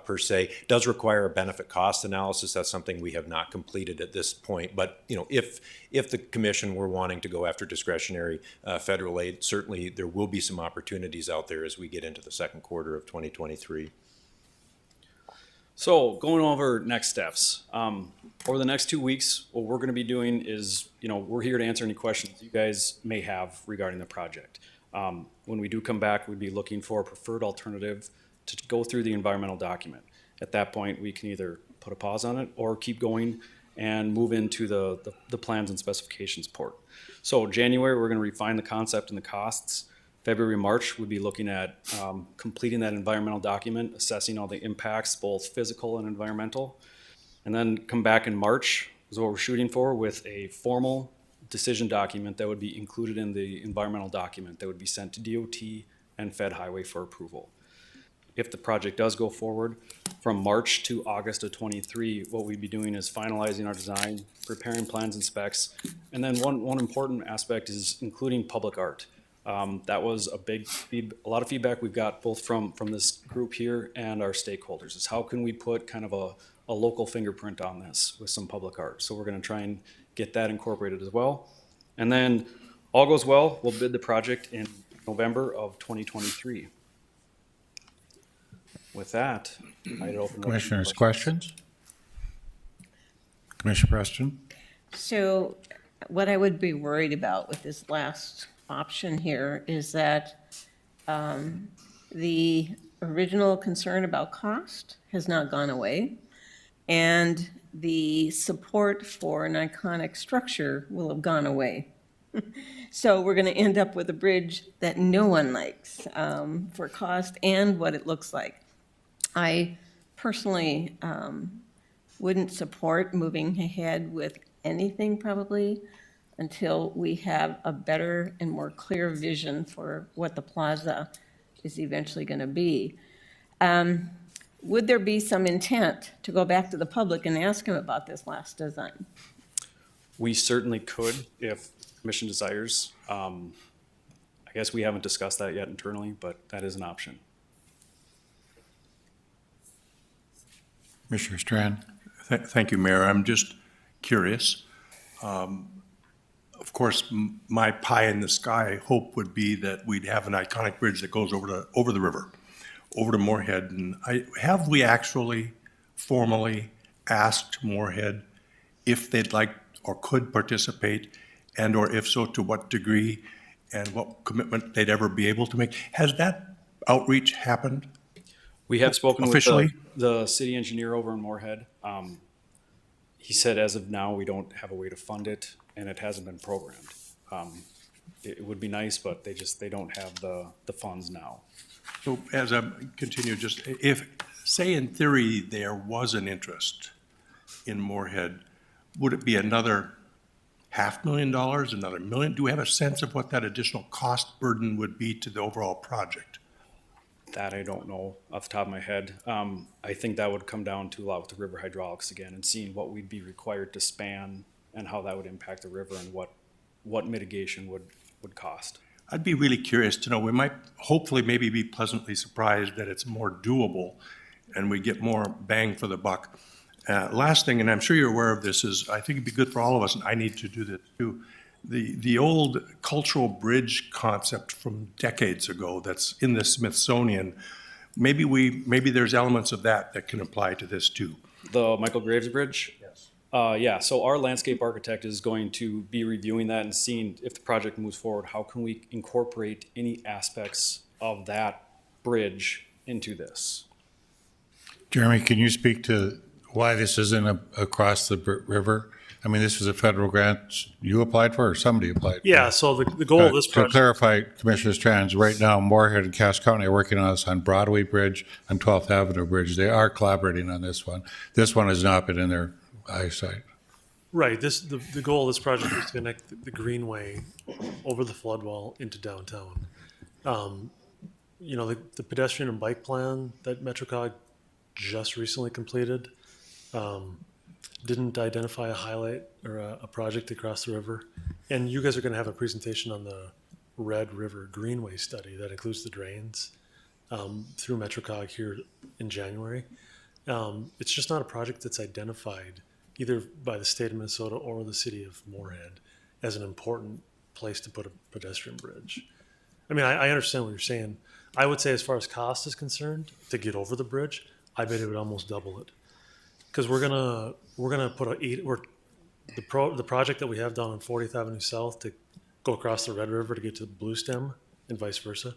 [SPEAKER 12] per se. It does require a benefit cost analysis. That's something we have not completed at this point. But, you know, if the commission were wanting to go after discretionary federal aid, certainly there will be some opportunities out there as we get into the second quarter of 2023.
[SPEAKER 14] So going over next steps, over the next 2 weeks, what we're going to be doing is, you know, we're here to answer any questions you guys may have regarding the project. When we do come back, we'd be looking for a preferred alternative to go through the environmental document. At that point, we can either put a pause on it or keep going and move into the plans and specifications part. So January, we're going to refine the concept and the costs. February, March, we'd be looking at completing that environmental document, assessing all the impacts, both physical and environmental. And then come back in March is what we're shooting for with a formal decision document that would be included in the environmental document that would be sent to DOT and Fed Highway for approval. If the project does go forward, from March to August of 23, what we'd be doing is finalizing our design, preparing plans and specs, and then one important aspect is including public art. That was a lot of feedback we've got both from this group here and our stakeholders is how can we put kind of a local fingerprint on this with some public art. So we're going to try and get that incorporated as well. And then all goes well, we'll bid the project in November of 2023. With that, I'd open up.
[SPEAKER 1] Commissioners, questions? Commissioner Preston?
[SPEAKER 3] So what I would be worried about with this last option here is that the original concern about cost has not gone away, and the support for an iconic structure will have gone away. So we're going to end up with a bridge that no one likes for cost and what it looks like. I personally wouldn't support moving ahead with anything probably until we have a better and more clear vision for what the plaza is eventually going to be. Would there be some intent to go back to the public and ask them about this last design?
[SPEAKER 14] We certainly could if commission desires. I guess we haven't discussed that yet internally, but that is an option.
[SPEAKER 1] Commissioner Strand?
[SPEAKER 2] Thank you, Mayor. I'm just curious. Of course, my pie in the sky hope would be that we'd have an iconic bridge that goes over the river, over to Moorhead. And have we actually formally asked Moorhead if they'd like or could participate, and or if so, to what degree, and what commitment they'd ever be able to make? Has that outreach happened?
[SPEAKER 14] We have spoken
[SPEAKER 2] officially
[SPEAKER 14] with the city engineer over in Moorhead. He said as of now, we don't have a way to fund it and it hasn't been programmed. It would be nice, but they don't have the funds now.
[SPEAKER 2] So as I continue, just if, say in theory, there was an interest in Moorhead, would it be another $500,000, another $1 million? Do we have a sense of what that additional cost burden would be to the overall project?
[SPEAKER 14] That I don't know off the top of my head. I think that would come down to a lot with the river hydraulics again and seeing what we'd be required to span and how that would impact the river and what mitigation would cost.
[SPEAKER 2] I'd be really curious to know. We might hopefully maybe be pleasantly surprised that it's more doable and we get more bang for the buck. Last thing, and I'm sure you're aware of this, is I think it'd be good for all of us, and I need to do this too. The old cultural bridge concept from decades ago that's in the Smithsonian, maybe there's elements of that can apply to this too.
[SPEAKER 14] The Michael Graves Bridge?
[SPEAKER 2] Yes.
[SPEAKER 14] Yeah, so our landscape architect is going to be reviewing that and seeing if the project moves forward, how can we incorporate any aspects of that bridge into this?
[SPEAKER 1] Jeremy, can you speak to why this isn't across the river? I mean, this was a federal grant you applied for or somebody applied for?
[SPEAKER 13] Yeah, so the goal of this
[SPEAKER 1] To
[SPEAKER 13] project,
[SPEAKER 1] clarify, Commissioner Strands, right now Moorhead and Cass County are working on this on Broadway Bridge and 12th Avenue Bridge. They are collaborating on this one. This one has not been in their eyesight.
[SPEAKER 13] right, the goal of this project is to connect the Greenway over the flood wall into downtown. You know, the pedestrian and bike plan that MetroCog just recently completed didn't identify a highlight or a project across the river. And you guys are going to have a presentation on the Red River Greenway study that includes the drains through MetroCog here in January. It's just not a project that's identified either by the state of Minnesota or the city of Moorhead as an important place to put a pedestrian bridge. I mean, I understand what you're saying. I would say as far as cost is concerned, to get over the bridge, I bet it would almost double it. Because we're gonna put the project that we have down on 40th Avenue South to go across the Red River to get to Blue Stem and vice versa.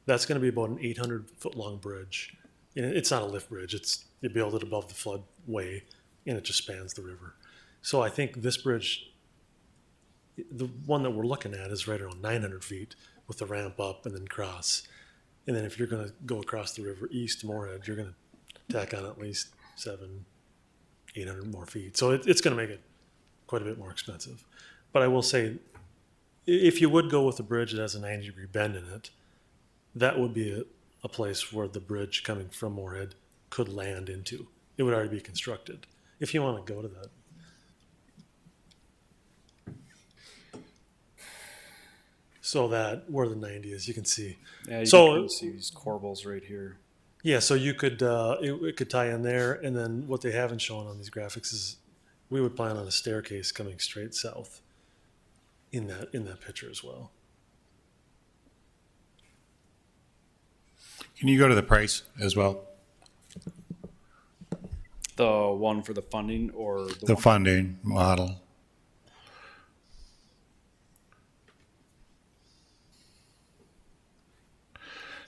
[SPEAKER 13] That's going to be about an 800-foot long bridge. And it's not a lift bridge. You build it above the floodway, and it just spans the river. So I think this bridge, the one that we're looking at, is right around 900 feet with the ramp up and then cross. And then if you're going to go across the river east to Moorhead, you're going to tack on at least 800 more feet. So it's going to make it quite a bit more expensive. But I will say, if you would go with a bridge that has a 90-degree bend in it, that would be a place where the bridge coming from Moorhead could land into. It would already be constructed, if you want to go to that. So that, where the 90 is, you can see.
[SPEAKER 14] Yeah, you
[SPEAKER 13] So-
[SPEAKER 14] can see these corbels right here.
[SPEAKER 13] Yeah, so you could, it could tie in there, and then what they haven't shown on these graphics is we would plan on a staircase coming straight south in that picture as well.
[SPEAKER 1] Can you go to the price as well?
[SPEAKER 14] The one for the funding or
[SPEAKER 1] The
[SPEAKER 14] one?
[SPEAKER 1] funding model.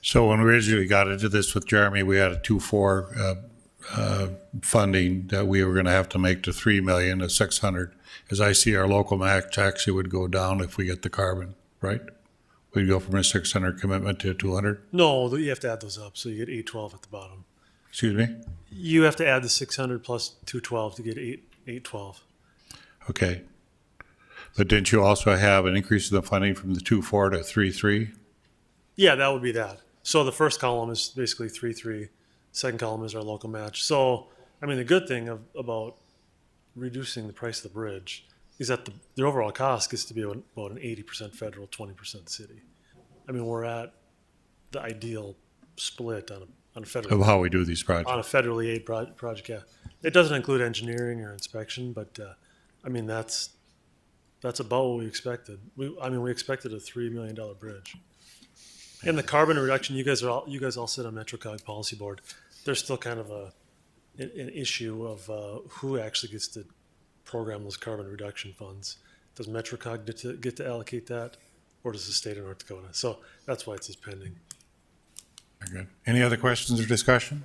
[SPEAKER 1] So when we originally got into this with Jeremy, we had a 2.4 funding that we were going to have to make to 3 million to 600. As I see, our local match actually would go down if we get the carbon, right? We'd go from a 600 commitment to 200.
[SPEAKER 13] No, you have to add those up, so you get 812 at the bottom.
[SPEAKER 1] Excuse me?
[SPEAKER 13] You have to add the 600 plus 212 to get 812.
[SPEAKER 1] Okay. But didn't you also have an increase in the funding from the 2.4 to 3.3?
[SPEAKER 13] Yeah, that would be that. So the first column is basically 3.3. Second column is our local match. So, I mean, the good thing about reducing the price of the bridge is that the overall cost gets to be about an 80% federal, 20% city. I mean, we're at the ideal split on a federal
[SPEAKER 1] Of how we do these
[SPEAKER 13] on a
[SPEAKER 1] projects.
[SPEAKER 13] federally aid project. Yeah, it doesn't include engineering or inspection, but I mean that's about what we expected. We expected a $3 million bridge. And the carbon reduction, you guys all sit on MetroCog policy board. There's still kind of an issue of who actually gets to program those carbon reduction funds. Does MetroCog get to allocate that, or does the state of North Dakota? So that's why it's just pending.
[SPEAKER 1] Very good. Any other questions or discussion?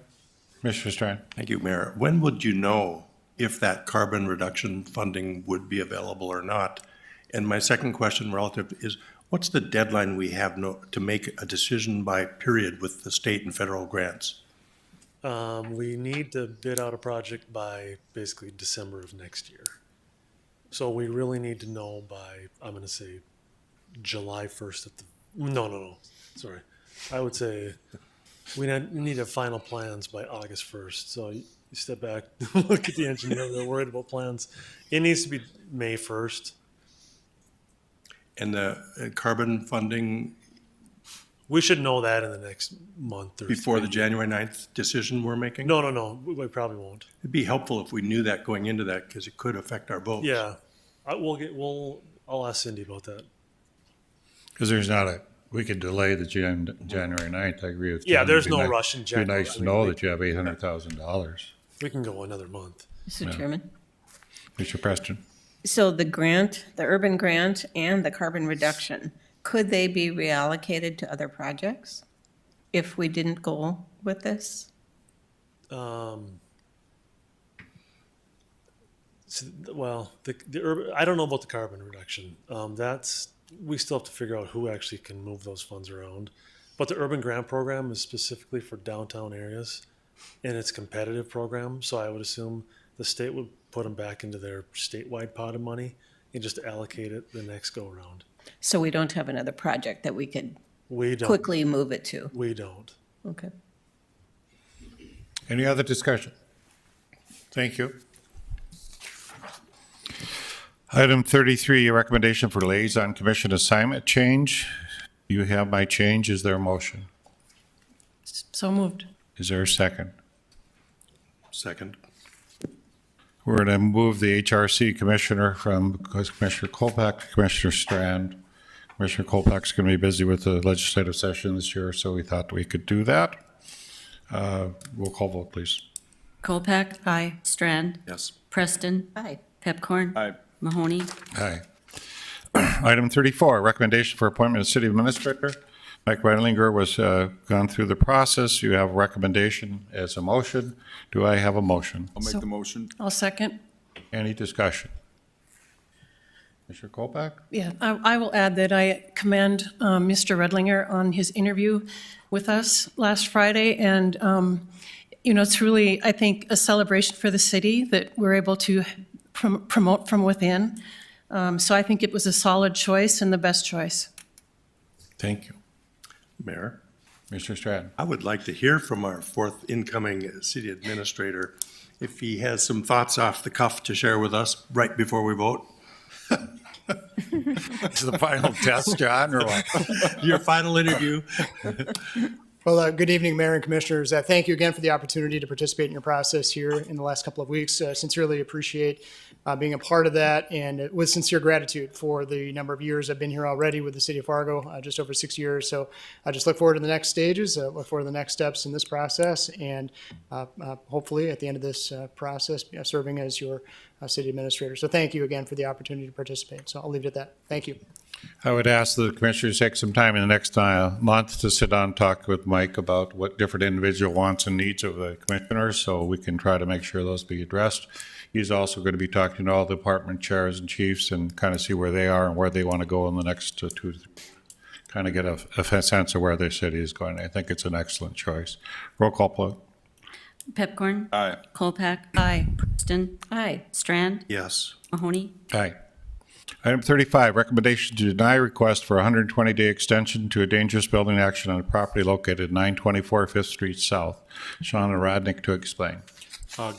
[SPEAKER 1] Mr. Strand?
[SPEAKER 2] Thank you, Mayor. When would you know if that carbon reduction funding would be available or not? And my second question relative is, what's the deadline we have to make a decision by period with the state and federal grants?
[SPEAKER 13] We need to bid out a project by basically December of next year. So we really need to know by, I'm going to say, July 1st at the, no, sorry. I would say we need to have final plans by August 1st. So you step back, look at the engineer, they're worried about plans. It needs to be May 1st.
[SPEAKER 2] And the carbon funding,
[SPEAKER 13] We should know that in the next month or
[SPEAKER 2] Before the
[SPEAKER 13] three.
[SPEAKER 2] January 9th decision we're making?
[SPEAKER 13] No. We probably won't.
[SPEAKER 2] It'd be helpful if we knew that going into that, because it could affect our votes.
[SPEAKER 13] Yeah. I'll ask Cindy about that.
[SPEAKER 1] Because there's not a, we could delay the January 9th, I agree with.
[SPEAKER 13] Yeah,
[SPEAKER 1] John.
[SPEAKER 13] there's
[SPEAKER 1] It'd be
[SPEAKER 13] no
[SPEAKER 1] ni-
[SPEAKER 13] rush in
[SPEAKER 1] Be
[SPEAKER 13] January.
[SPEAKER 1] nice
[SPEAKER 13] I
[SPEAKER 1] to
[SPEAKER 13] mean,
[SPEAKER 1] know
[SPEAKER 13] we-
[SPEAKER 1] that you have $800,000.
[SPEAKER 13] We can go another month.
[SPEAKER 3] Mr. Chairman.
[SPEAKER 1] Mr. Preston?
[SPEAKER 3] So the grant, the urban grant and the carbon reduction, could they be reallocated to other projects if we didn't go with this?
[SPEAKER 13] Well, the urban, I don't know about the carbon reduction. We still have to figure out who actually can move those funds around. But the urban grant program is specifically for downtown areas, and it's a competitive program. So I would assume the state would put them back into their statewide pot of money and just allocate it the next go around.
[SPEAKER 3] So we don't have another project that we could
[SPEAKER 13] We don't.
[SPEAKER 3] quickly move it to?
[SPEAKER 13] We don't.
[SPEAKER 3] Okay.
[SPEAKER 1] Any other discussion? Thank you. Item 33, your recommendation for liaison commission assignment change. You have my change. Is there a motion?
[SPEAKER 10] So moved.
[SPEAKER 1] Is there a second?
[SPEAKER 2] Second.
[SPEAKER 1] We're going to move the HRC commissioner from Commissioner Kolpak to Commissioner Strand. Commissioner Kolpak's going to be busy with the legislative session this year, so we thought we could do that. Roll call vote, please.
[SPEAKER 4] Kolpak.
[SPEAKER 10] Aye.
[SPEAKER 4] Strand.
[SPEAKER 2] Yes.
[SPEAKER 4] Preston.
[SPEAKER 3] Aye.
[SPEAKER 4] Pepcorn.
[SPEAKER 8] Aye.
[SPEAKER 4] Mahoney.
[SPEAKER 1] Aye. Item 34, recommendation for appointment of city administrator. Mike Redlinger was gone through the process. You have a recommendation as a motion. Do I have a motion?
[SPEAKER 8] I'll make the motion.
[SPEAKER 10] I'll second.
[SPEAKER 1] Any discussion? Mr. Kolpak?
[SPEAKER 15] Yeah, I will add that I commend Mr. Redlinger on his interview with us last Friday. And, it's really, I think, a celebration for the city that we're able to promote from within. So I think it was a solid choice and the best choice.
[SPEAKER 1] Thank you.
[SPEAKER 2] Mayor,
[SPEAKER 1] Mr. Stratton?
[SPEAKER 2] I would like to hear from our fourth incoming city administrator if he has some thoughts off the cuff to share with us right before we vote.
[SPEAKER 1] Is the final test, John, or what?
[SPEAKER 2] Your final interview.
[SPEAKER 16] Well, good evening, Mayor and Commissioners. Thank you again for the opportunity to participate in your process here in the last couple of weeks. Sincerely appreciate being a part of that, and with sincere gratitude for the number of years I've been here already with the City of Fargo, just over 6 years. So I just look forward to the next stages, look forward to the next steps in this process, and hopefully at the end of this process, serving as your city administrator. So thank you again for the opportunity to participate. So I'll leave it at that. Thank you.
[SPEAKER 1] I would ask the commissioners to take some time in the next month to sit down and talk with Mike about what different individual wants and needs of the commissioners, so we can try to make sure those be addressed. He's also going to be talking to all the department chairs and chiefs and kind of see where they are and where they want to go in the next two, kind of get a sense of where their city is going. I think it's an excellent choice. Roll call, please.
[SPEAKER 4] Pepcorn.
[SPEAKER 8] Aye.
[SPEAKER 4] Kolpak.
[SPEAKER 15] Aye.
[SPEAKER 4] Preston.
[SPEAKER 3] Aye.
[SPEAKER 4] Strand.
[SPEAKER 2] Yes.
[SPEAKER 4] Mahoney.
[SPEAKER 1] Aye. Item 35, recommendation to deny request for a 120-day extension to a dangerous building action on a property located at 924 5th Street South. Sean Rodnick to explain.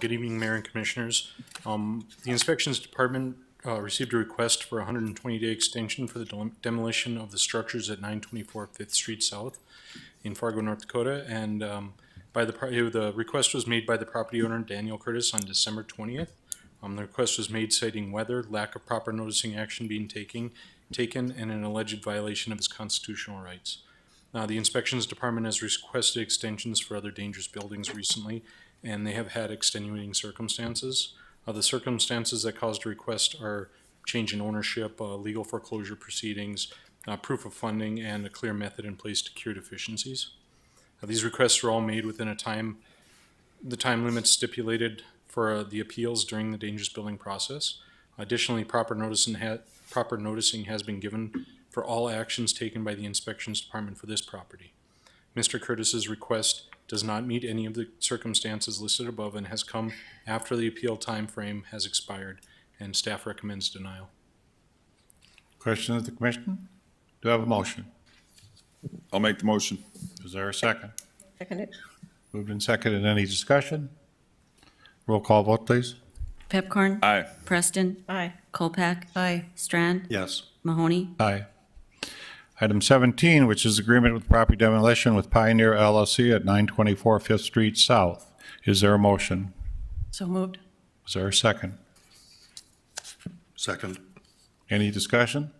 [SPEAKER 17] Good evening, Mayor and Commissioners. The Inspections Department received a request for a 120-day extension for the demolition of the structures at 924 5th Street South in Fargo, North Dakota. And the request was made by the property owner, Daniel Curtis, on December 20th. The request was made citing weather, lack of proper noticing action being taken, and an alleged violation of his constitutional rights. The Inspections Department has requested extensions for other dangerous buildings recently, and they have had extenuating circumstances. The circumstances that caused a request are change in ownership, legal foreclosure proceedings, proof of funding, and a clear method in place to cure deficiencies. These requests were all made within the time limits stipulated for the appeals during the dangerous building process. Additionally, proper noticing has been given for all actions taken by the Inspections Department for this property. Mr. Curtis's request does not meet any of the circumstances listed above and has come after the appeal time frame has expired, and staff recommends denial.
[SPEAKER 1] Question of the commission? Do I have a motion?
[SPEAKER 8] I'll make the motion.
[SPEAKER 1] Is there a second?
[SPEAKER 3] Second it.
[SPEAKER 1] Moved and seconded. Any discussion? Roll call vote, please.
[SPEAKER 4] Pepcorn.
[SPEAKER 8] Aye.
[SPEAKER 4] Preston.
[SPEAKER 3] Aye.
[SPEAKER 4] Kolpak.
[SPEAKER 15] Aye.
[SPEAKER 4] Strand.
[SPEAKER 2] Yes.
[SPEAKER 4] Mahoney.
[SPEAKER 1] Aye. Item 17, which is agreement with property demolition with Pioneer LLC at 924 5th Street South. Is there a motion?
[SPEAKER 15] So moved.
[SPEAKER 1] Is there a second?
[SPEAKER 2] Second.
[SPEAKER 1] Any discussion?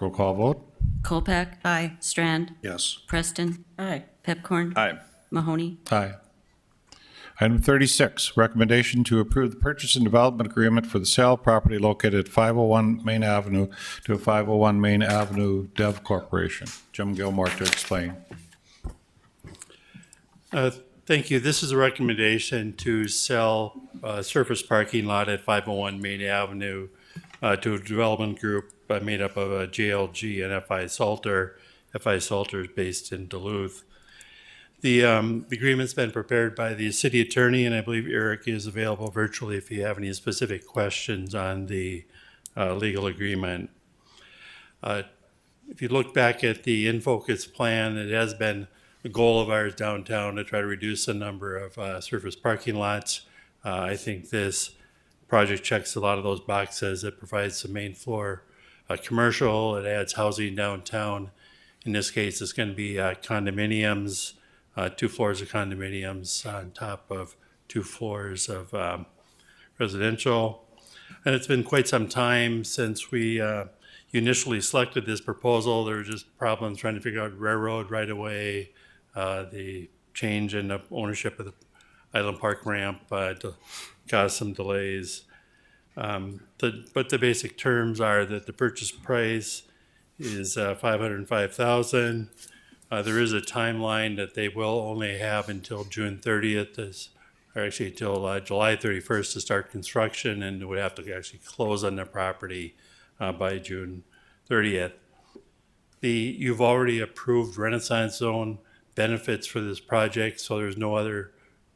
[SPEAKER 1] Roll call vote.
[SPEAKER 4] Colpack.
[SPEAKER 15] Aye.
[SPEAKER 4] Strand.
[SPEAKER 2] Yes.
[SPEAKER 4] Preston.
[SPEAKER 3] Aye.
[SPEAKER 4] Pepcorn.
[SPEAKER 17] Aye.
[SPEAKER 4] Mahoney.
[SPEAKER 1] Aye. Item 36, recommendation to approve the purchase and development agreement for the sale of property located at 501 Main Avenue to 501 Main Avenue Dev Corporation. Jim Gilmore to explain.
[SPEAKER 18] Thank you. This is a recommendation to sell a surface parking lot at 501 Main Avenue to a development group made up of JLG and FI Salter. FI Salter is based in Duluth. The agreement's been prepared by the city attorney, and I believe Eric is available virtually if you have any specific questions on the legal agreement. If you look back at the InFocus plan, it has been a goal of ours downtown to try to reduce the number of surface parking lots. I think this project checks a lot of those boxes. It provides the main floor commercial. It adds housing downtown. In this case, it's going to be condominiums, 2 floors of condominiums on top of 2 floors of residential. And it's been quite some time since we initially selected this proposal. There were just problems trying to figure out railroad right away, the change in the ownership of the Island Park ramp caused some delays. But the basic terms are that the purchase price is $505,000. There is a timeline that they will only have until June 30th, or actually till July 31st to start construction, and would have to actually close on their property by June 30th. You've already approved Renaissance Zone benefits for this project, so there's no other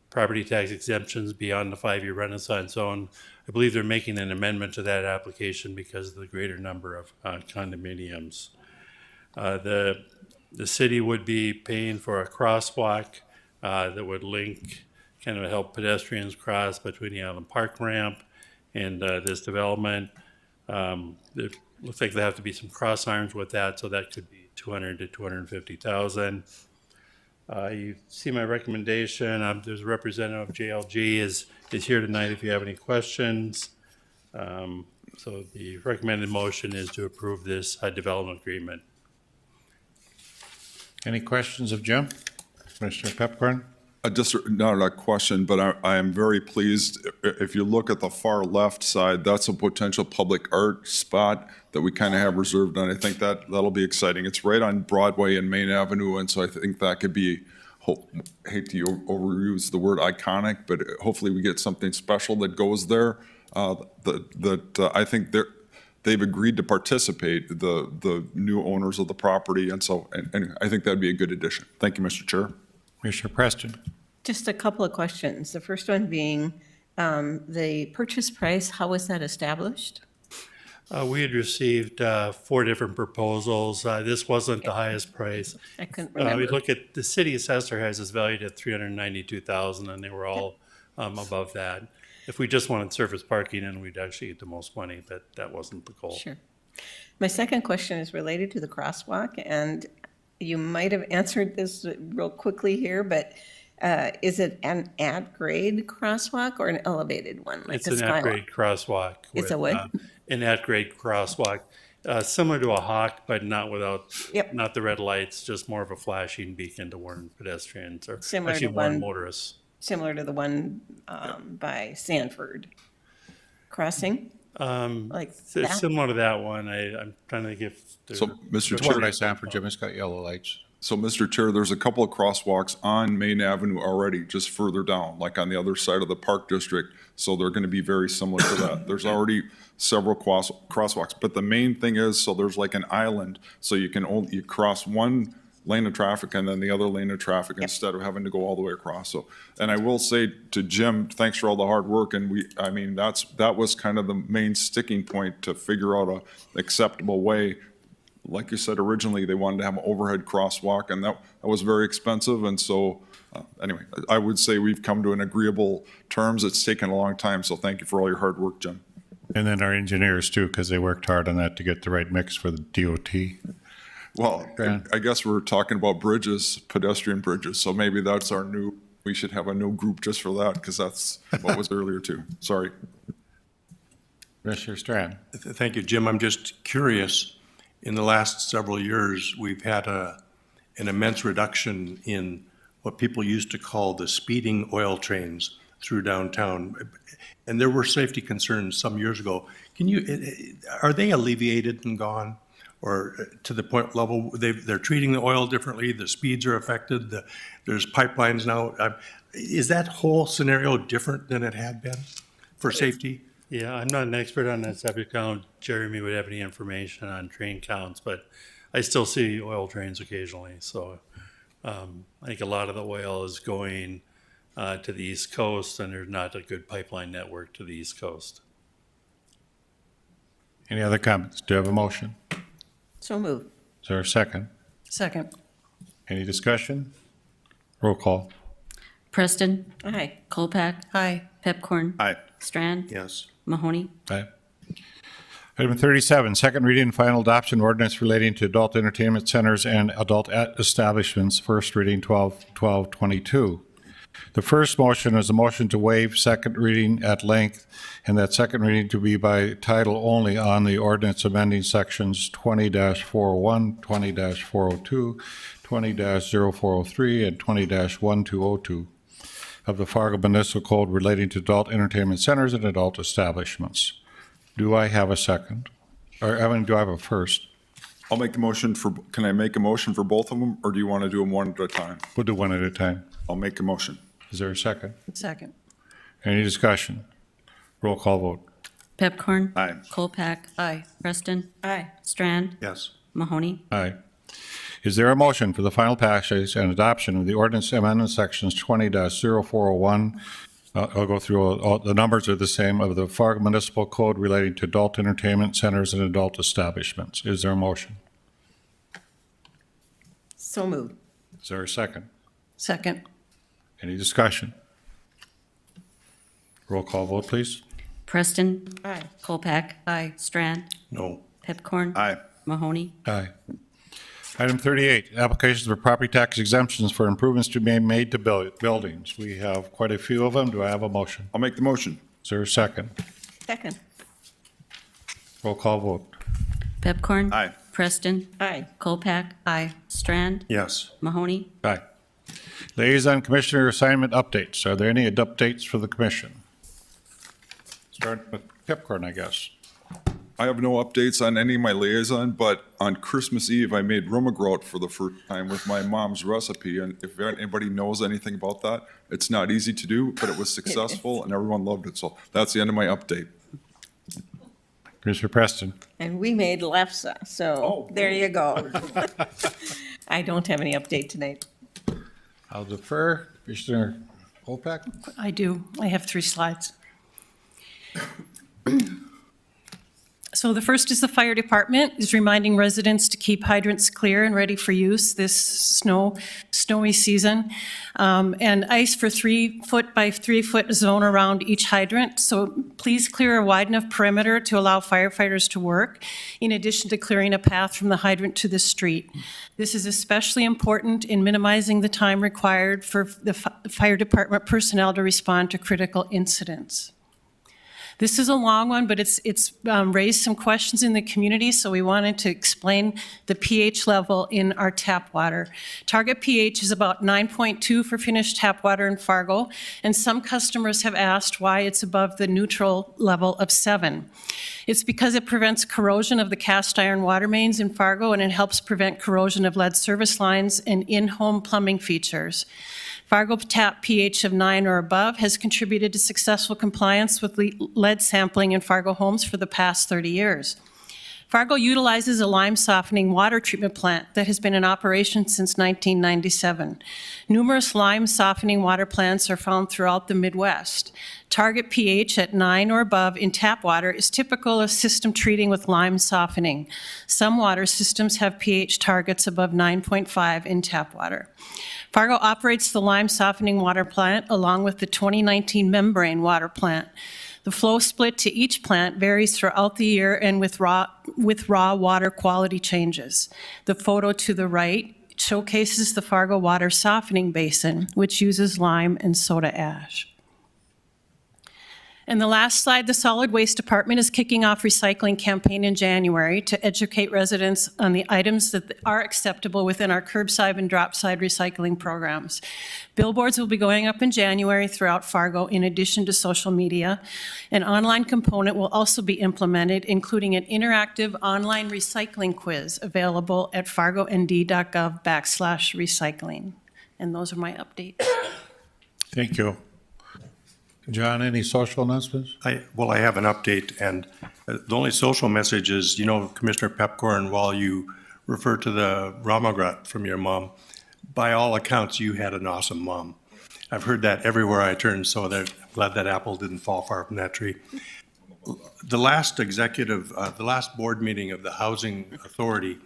[SPEAKER 18] property tax exemptions beyond the 5-year Renaissance Zone. I believe they're making an amendment to that application because of the greater number of condominiums. The city would be paying for a crosswalk that would link, kind of help pedestrians cross between the Island Park ramp and this development. It looks like there have to be some cross arms with that, so that could be $200,000 to $250,000. You see my recommendation. There's a representative of JLG is here tonight if you have any questions. So the recommended motion is to approve this development agreement.
[SPEAKER 1] Any questions of Jim? Commissioner Pepcorn?
[SPEAKER 19] Just not a question, but I am very pleased. If you look at the far left side, that's a potential public art spot that we kind of have reserved, and I think that'll be exciting. It's right on Broadway and Main Avenue, and so I think that could be, hate to overuse the word iconic, but hopefully we get something special that goes there. I think they've agreed to participate, the new owners of the property, and so and I think that'd be a good addition. Thank you, Mr. Chair.
[SPEAKER 1] Commissioner Preston?
[SPEAKER 3] Just a couple of questions. The first one being the purchase price, how was that established?
[SPEAKER 18] We had received 4 different proposals. This wasn't the highest price.
[SPEAKER 3] I couldn't remember.
[SPEAKER 18] We look at, the city assessor has this valued at $392,000, and they were all above that. If we just wanted surface parking, then we'd actually get the most money, but that wasn't the goal.
[SPEAKER 3] Sure. My second question is related to the crosswalk, and you might have answered this real quickly here, but is it an at-grade crosswalk or an elevated one? Like
[SPEAKER 18] It's
[SPEAKER 3] a
[SPEAKER 18] an
[SPEAKER 3] skywalk?
[SPEAKER 18] at-grade crosswalk.
[SPEAKER 3] It's a what?
[SPEAKER 18] An at-grade crosswalk, similar to a hawk, but not not the red lights, just more of a flashing beacon to warn pedestrians, or
[SPEAKER 3] Similar
[SPEAKER 18] actually
[SPEAKER 3] to
[SPEAKER 18] warn
[SPEAKER 3] one-
[SPEAKER 18] motorists.
[SPEAKER 3] Similar to the one by Sanford Crossing? Like that?
[SPEAKER 18] Similar to that one. I'm trying to give.
[SPEAKER 19] So, Mr.
[SPEAKER 1] The one
[SPEAKER 19] Chair,
[SPEAKER 1] by Sanford, Jim, it's got yellow lights.
[SPEAKER 19] so Mr. Chair, there's a couple of crosswalks on Main Avenue already, just further down, like on the other side of the Park District. So they're going to be very similar to that. There's already several crosswalks, but the main thing is, so there's like an island, so you cross one lane of traffic and then the other lane of traffic instead of having to go all the way across. So, and I will say to Jim, thanks for all the hard work. And that was kind of the main sticking point to figure out an acceptable way. Like you said, originally they wanted to have an overhead crosswalk, and that was very expensive. And so anyway, I would say we've come to an agreeable terms. It's taken a long time. So thank you for all your hard work, Jim.
[SPEAKER 1] And then our engineers too, because they worked hard on that to get the right mix for the DOT.
[SPEAKER 19] Well,
[SPEAKER 1] Grant.
[SPEAKER 19] I guess we're talking about bridges, pedestrian bridges, so maybe that's our new, we should have a new group just for that, because that's what was earlier too. Sorry.
[SPEAKER 1] Commissioner Strand.
[SPEAKER 2] Thank you, Jim. I'm just curious, in the last several years, we've had an immense reduction in what people used to call the speeding oil trains through downtown. And there were safety concerns some years ago. Are they alleviated and gone? Or to the point level, they're treating the oil differently, the speeds are affected, there's pipelines now. Is that whole scenario different than it had been for safety?
[SPEAKER 18] Yeah, I'm not an expert on that subject. I don't know if Jeremy would have any information on train counts, but I still see oil trains occasionally. So I think a lot of the oil is going to the East Coast, and there's not a good pipeline network to the East Coast.
[SPEAKER 1] Any other comments? Do you have a motion?
[SPEAKER 3] So moved.
[SPEAKER 1] Is there a second?
[SPEAKER 15] Second.
[SPEAKER 1] Any discussion? Roll call.
[SPEAKER 4] Preston,
[SPEAKER 3] Aye.
[SPEAKER 4] Colpack,
[SPEAKER 15] Aye.
[SPEAKER 4] Pepcorn.
[SPEAKER 19] Aye.
[SPEAKER 4] Strand,
[SPEAKER 2] Yes.
[SPEAKER 4] Mahoney.
[SPEAKER 1] Aye. Item 37, second reading and final adoption ordinance relating to adult entertainment centers and adult establishments, first reading 12/12/22. The first motion is a motion to waive second reading at length, and that second reading to be by title only on the ordinance amending sections 20-401, 20-402, 20-0403, and 20-1202 of the Fargo Municipal Code relating to adult entertainment centers and adult establishments. Do I have a second? Or, do I have a first?
[SPEAKER 19] I'll make the motion for, can I make a motion for both of them, or do you want to do them one at a time?
[SPEAKER 1] We'll do one at a time.
[SPEAKER 19] I'll make a motion.
[SPEAKER 1] Is there a second?
[SPEAKER 15] Second.
[SPEAKER 1] Any discussion? Roll call vote.
[SPEAKER 4] Pepcorn.
[SPEAKER 19] Aye.
[SPEAKER 4] Colpack.
[SPEAKER 15] Aye.
[SPEAKER 4] Preston,
[SPEAKER 3] Aye.
[SPEAKER 4] Strand,
[SPEAKER 2] Yes.
[SPEAKER 4] Mahoney.
[SPEAKER 1] Aye. Is there a motion for the final passage and adoption of the ordinance amendment sections 20-0401? I'll go through all the numbers are the same of the Fargo Municipal Code relating to adult entertainment centers and adult establishments. Is there a motion?
[SPEAKER 3] So moved.
[SPEAKER 1] Is there a second?
[SPEAKER 15] Second.
[SPEAKER 1] Any discussion? Roll call vote, please.
[SPEAKER 4] Preston,
[SPEAKER 3] Aye.
[SPEAKER 4] Colpack.
[SPEAKER 15] Aye.
[SPEAKER 4] Strand,
[SPEAKER 2] No.
[SPEAKER 4] Pepcorn.
[SPEAKER 19] Aye.
[SPEAKER 4] Mahoney.
[SPEAKER 1] Aye. Item 38, applications for property tax exemptions for improvements to be made to buildings. We have quite a few of them. Do I have a motion?
[SPEAKER 19] I'll make the motion.
[SPEAKER 1] Is there a second?
[SPEAKER 3] Second.
[SPEAKER 1] Roll call vote.
[SPEAKER 4] Pepcorn.
[SPEAKER 19] Aye.
[SPEAKER 4] Preston,
[SPEAKER 3] Aye.
[SPEAKER 4] Colpack.
[SPEAKER 15] Aye.
[SPEAKER 4] Strand,
[SPEAKER 2] Yes.
[SPEAKER 4] Mahoney.
[SPEAKER 1] Aye. Liaison Commissioner assignment updates. Are there any updates for the commission? Start with Pepcorn, I guess.
[SPEAKER 19] I have no updates on any of my liaison, but on Christmas Eve, I made rumagrout for the first time with my mom's recipe. And if anybody knows anything about that, it's not easy to do, but it was successful and everyone loved it. So that's the end of my update.
[SPEAKER 1] Commissioner Preston.
[SPEAKER 3] And we made lefse, so there you go. I don't have any update tonight.
[SPEAKER 1] I'll defer. Commissioner Kolpak?
[SPEAKER 15] I do. I have 3 slides. So the first is the fire department is reminding residents to keep hydrants clear and ready for use this snowy season. And ice for 3 foot by 3 foot zone around each hydrant. So please clear a wide enough perimeter to allow firefighters to work, in addition to clearing a path from the hydrant to the street. This is especially important in minimizing the time required for the fire department personnel to respond to critical incidents. This is a long one, but it's raised some questions in the community, so we wanted to explain the pH level in our tap water. Target pH is about 9.2 for finished tap water in Fargo, and some customers have asked why it's above the neutral level of 7. It's because it prevents corrosion of the cast iron water mains in Fargo, and it helps prevent corrosion of lead service lines and in-home plumbing features. Fargo tap pH of 9 or above has contributed to successful compliance with lead sampling in Fargo homes for the past 30 years. Fargo utilizes a lime softening water treatment plant that has been in operation since 1997. Numerous lime softening water plants are found throughout the Midwest. Target pH at 9 or above in tap water is typical of system treating with lime softening. Some water systems have pH targets above 9.5 in tap water. Fargo operates the lime softening water plant along with the 2019 membrane water plant. The flow split to each plant varies throughout the year and with raw water quality changes. The photo to the right showcases the Fargo water softening basin, which uses lime and soda ash. And the last slide, the Solid Waste Department is kicking off recycling campaign in January to educate residents on the items that are acceptable within our curbside and dropside recycling programs. Billboards will be going up in January throughout Fargo in addition to social media. An online component will also be implemented, including an interactive online recycling quiz available at fargond.gov/recycling. And those are my updates.
[SPEAKER 1] Thank you. John, any social announcements?
[SPEAKER 2] I have an update, and the only social message is, Commissioner Pepcorn, while you refer to the Ramagrat from your mom, by all accounts, you had an awesome mom. I've heard that everywhere I turn, so I'm glad that apple didn't fall far from that tree. The last board meeting of the Housing Authority,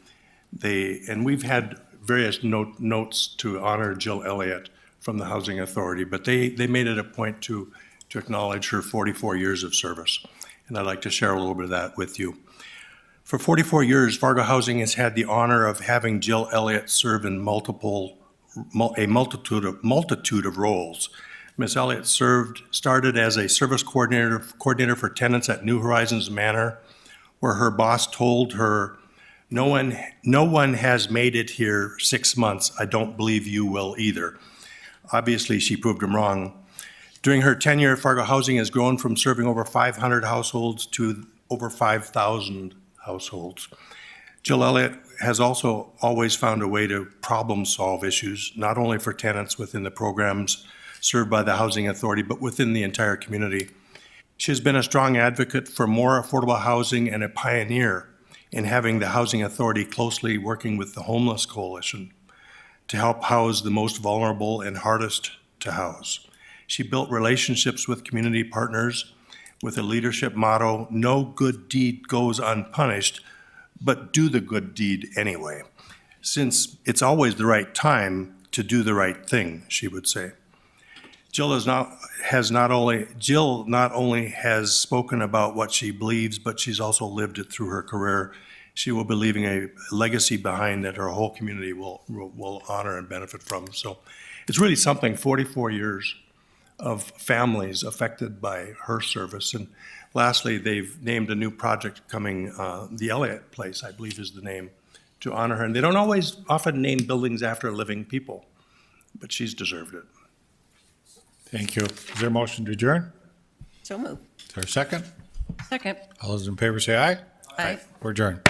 [SPEAKER 2] and we've had various notes to honor Jill Elliott from the Housing Authority, but they made it a point to acknowledge her 44 years of service. And I'd like to share a little bit of that with you. For 44 years, Fargo Housing has had the honor of having Jill Elliott serve in a multitude of roles. Ms. Elliott started as a service coordinator for tenants at New Horizons Manor, where her boss told her, no one has made it here 6 months. I don't believe you will either. Obviously, she proved him wrong. During her tenure, Fargo Housing has grown from serving over 500 households to over 5,000 households. Jill Elliott has also always found a way to problem solve issues, not only for tenants within the programs served by the Housing Authority, but within the entire community. She has been a strong advocate for more affordable housing and a pioneer in having the Housing Authority closely working with the Homeless Coalition to help house the most vulnerable and hardest to house. She built relationships with community partners with a leadership motto, no good deed goes unpunished, but do the good deed anyway. Since it's always the right time to do the right thing, she would say. Jill not only has spoken about what she believes, but she's also lived it through her career. She will be leaving a legacy behind that her whole community will honor and benefit from. So it's really something, 44 years of families affected by her service. And lastly, they've named a new project coming, the Elliott Place, I believe is the name, to honor her. And they don't often name buildings after living people, but she's deserved it.
[SPEAKER 1] Thank you. Is there a motion to adjourn?
[SPEAKER 3] So moved.
[SPEAKER 1] Is there a second?
[SPEAKER 15] Second.
[SPEAKER 1] All those in favor say aye.
[SPEAKER 3] Aye.
[SPEAKER 1] We're adjourned.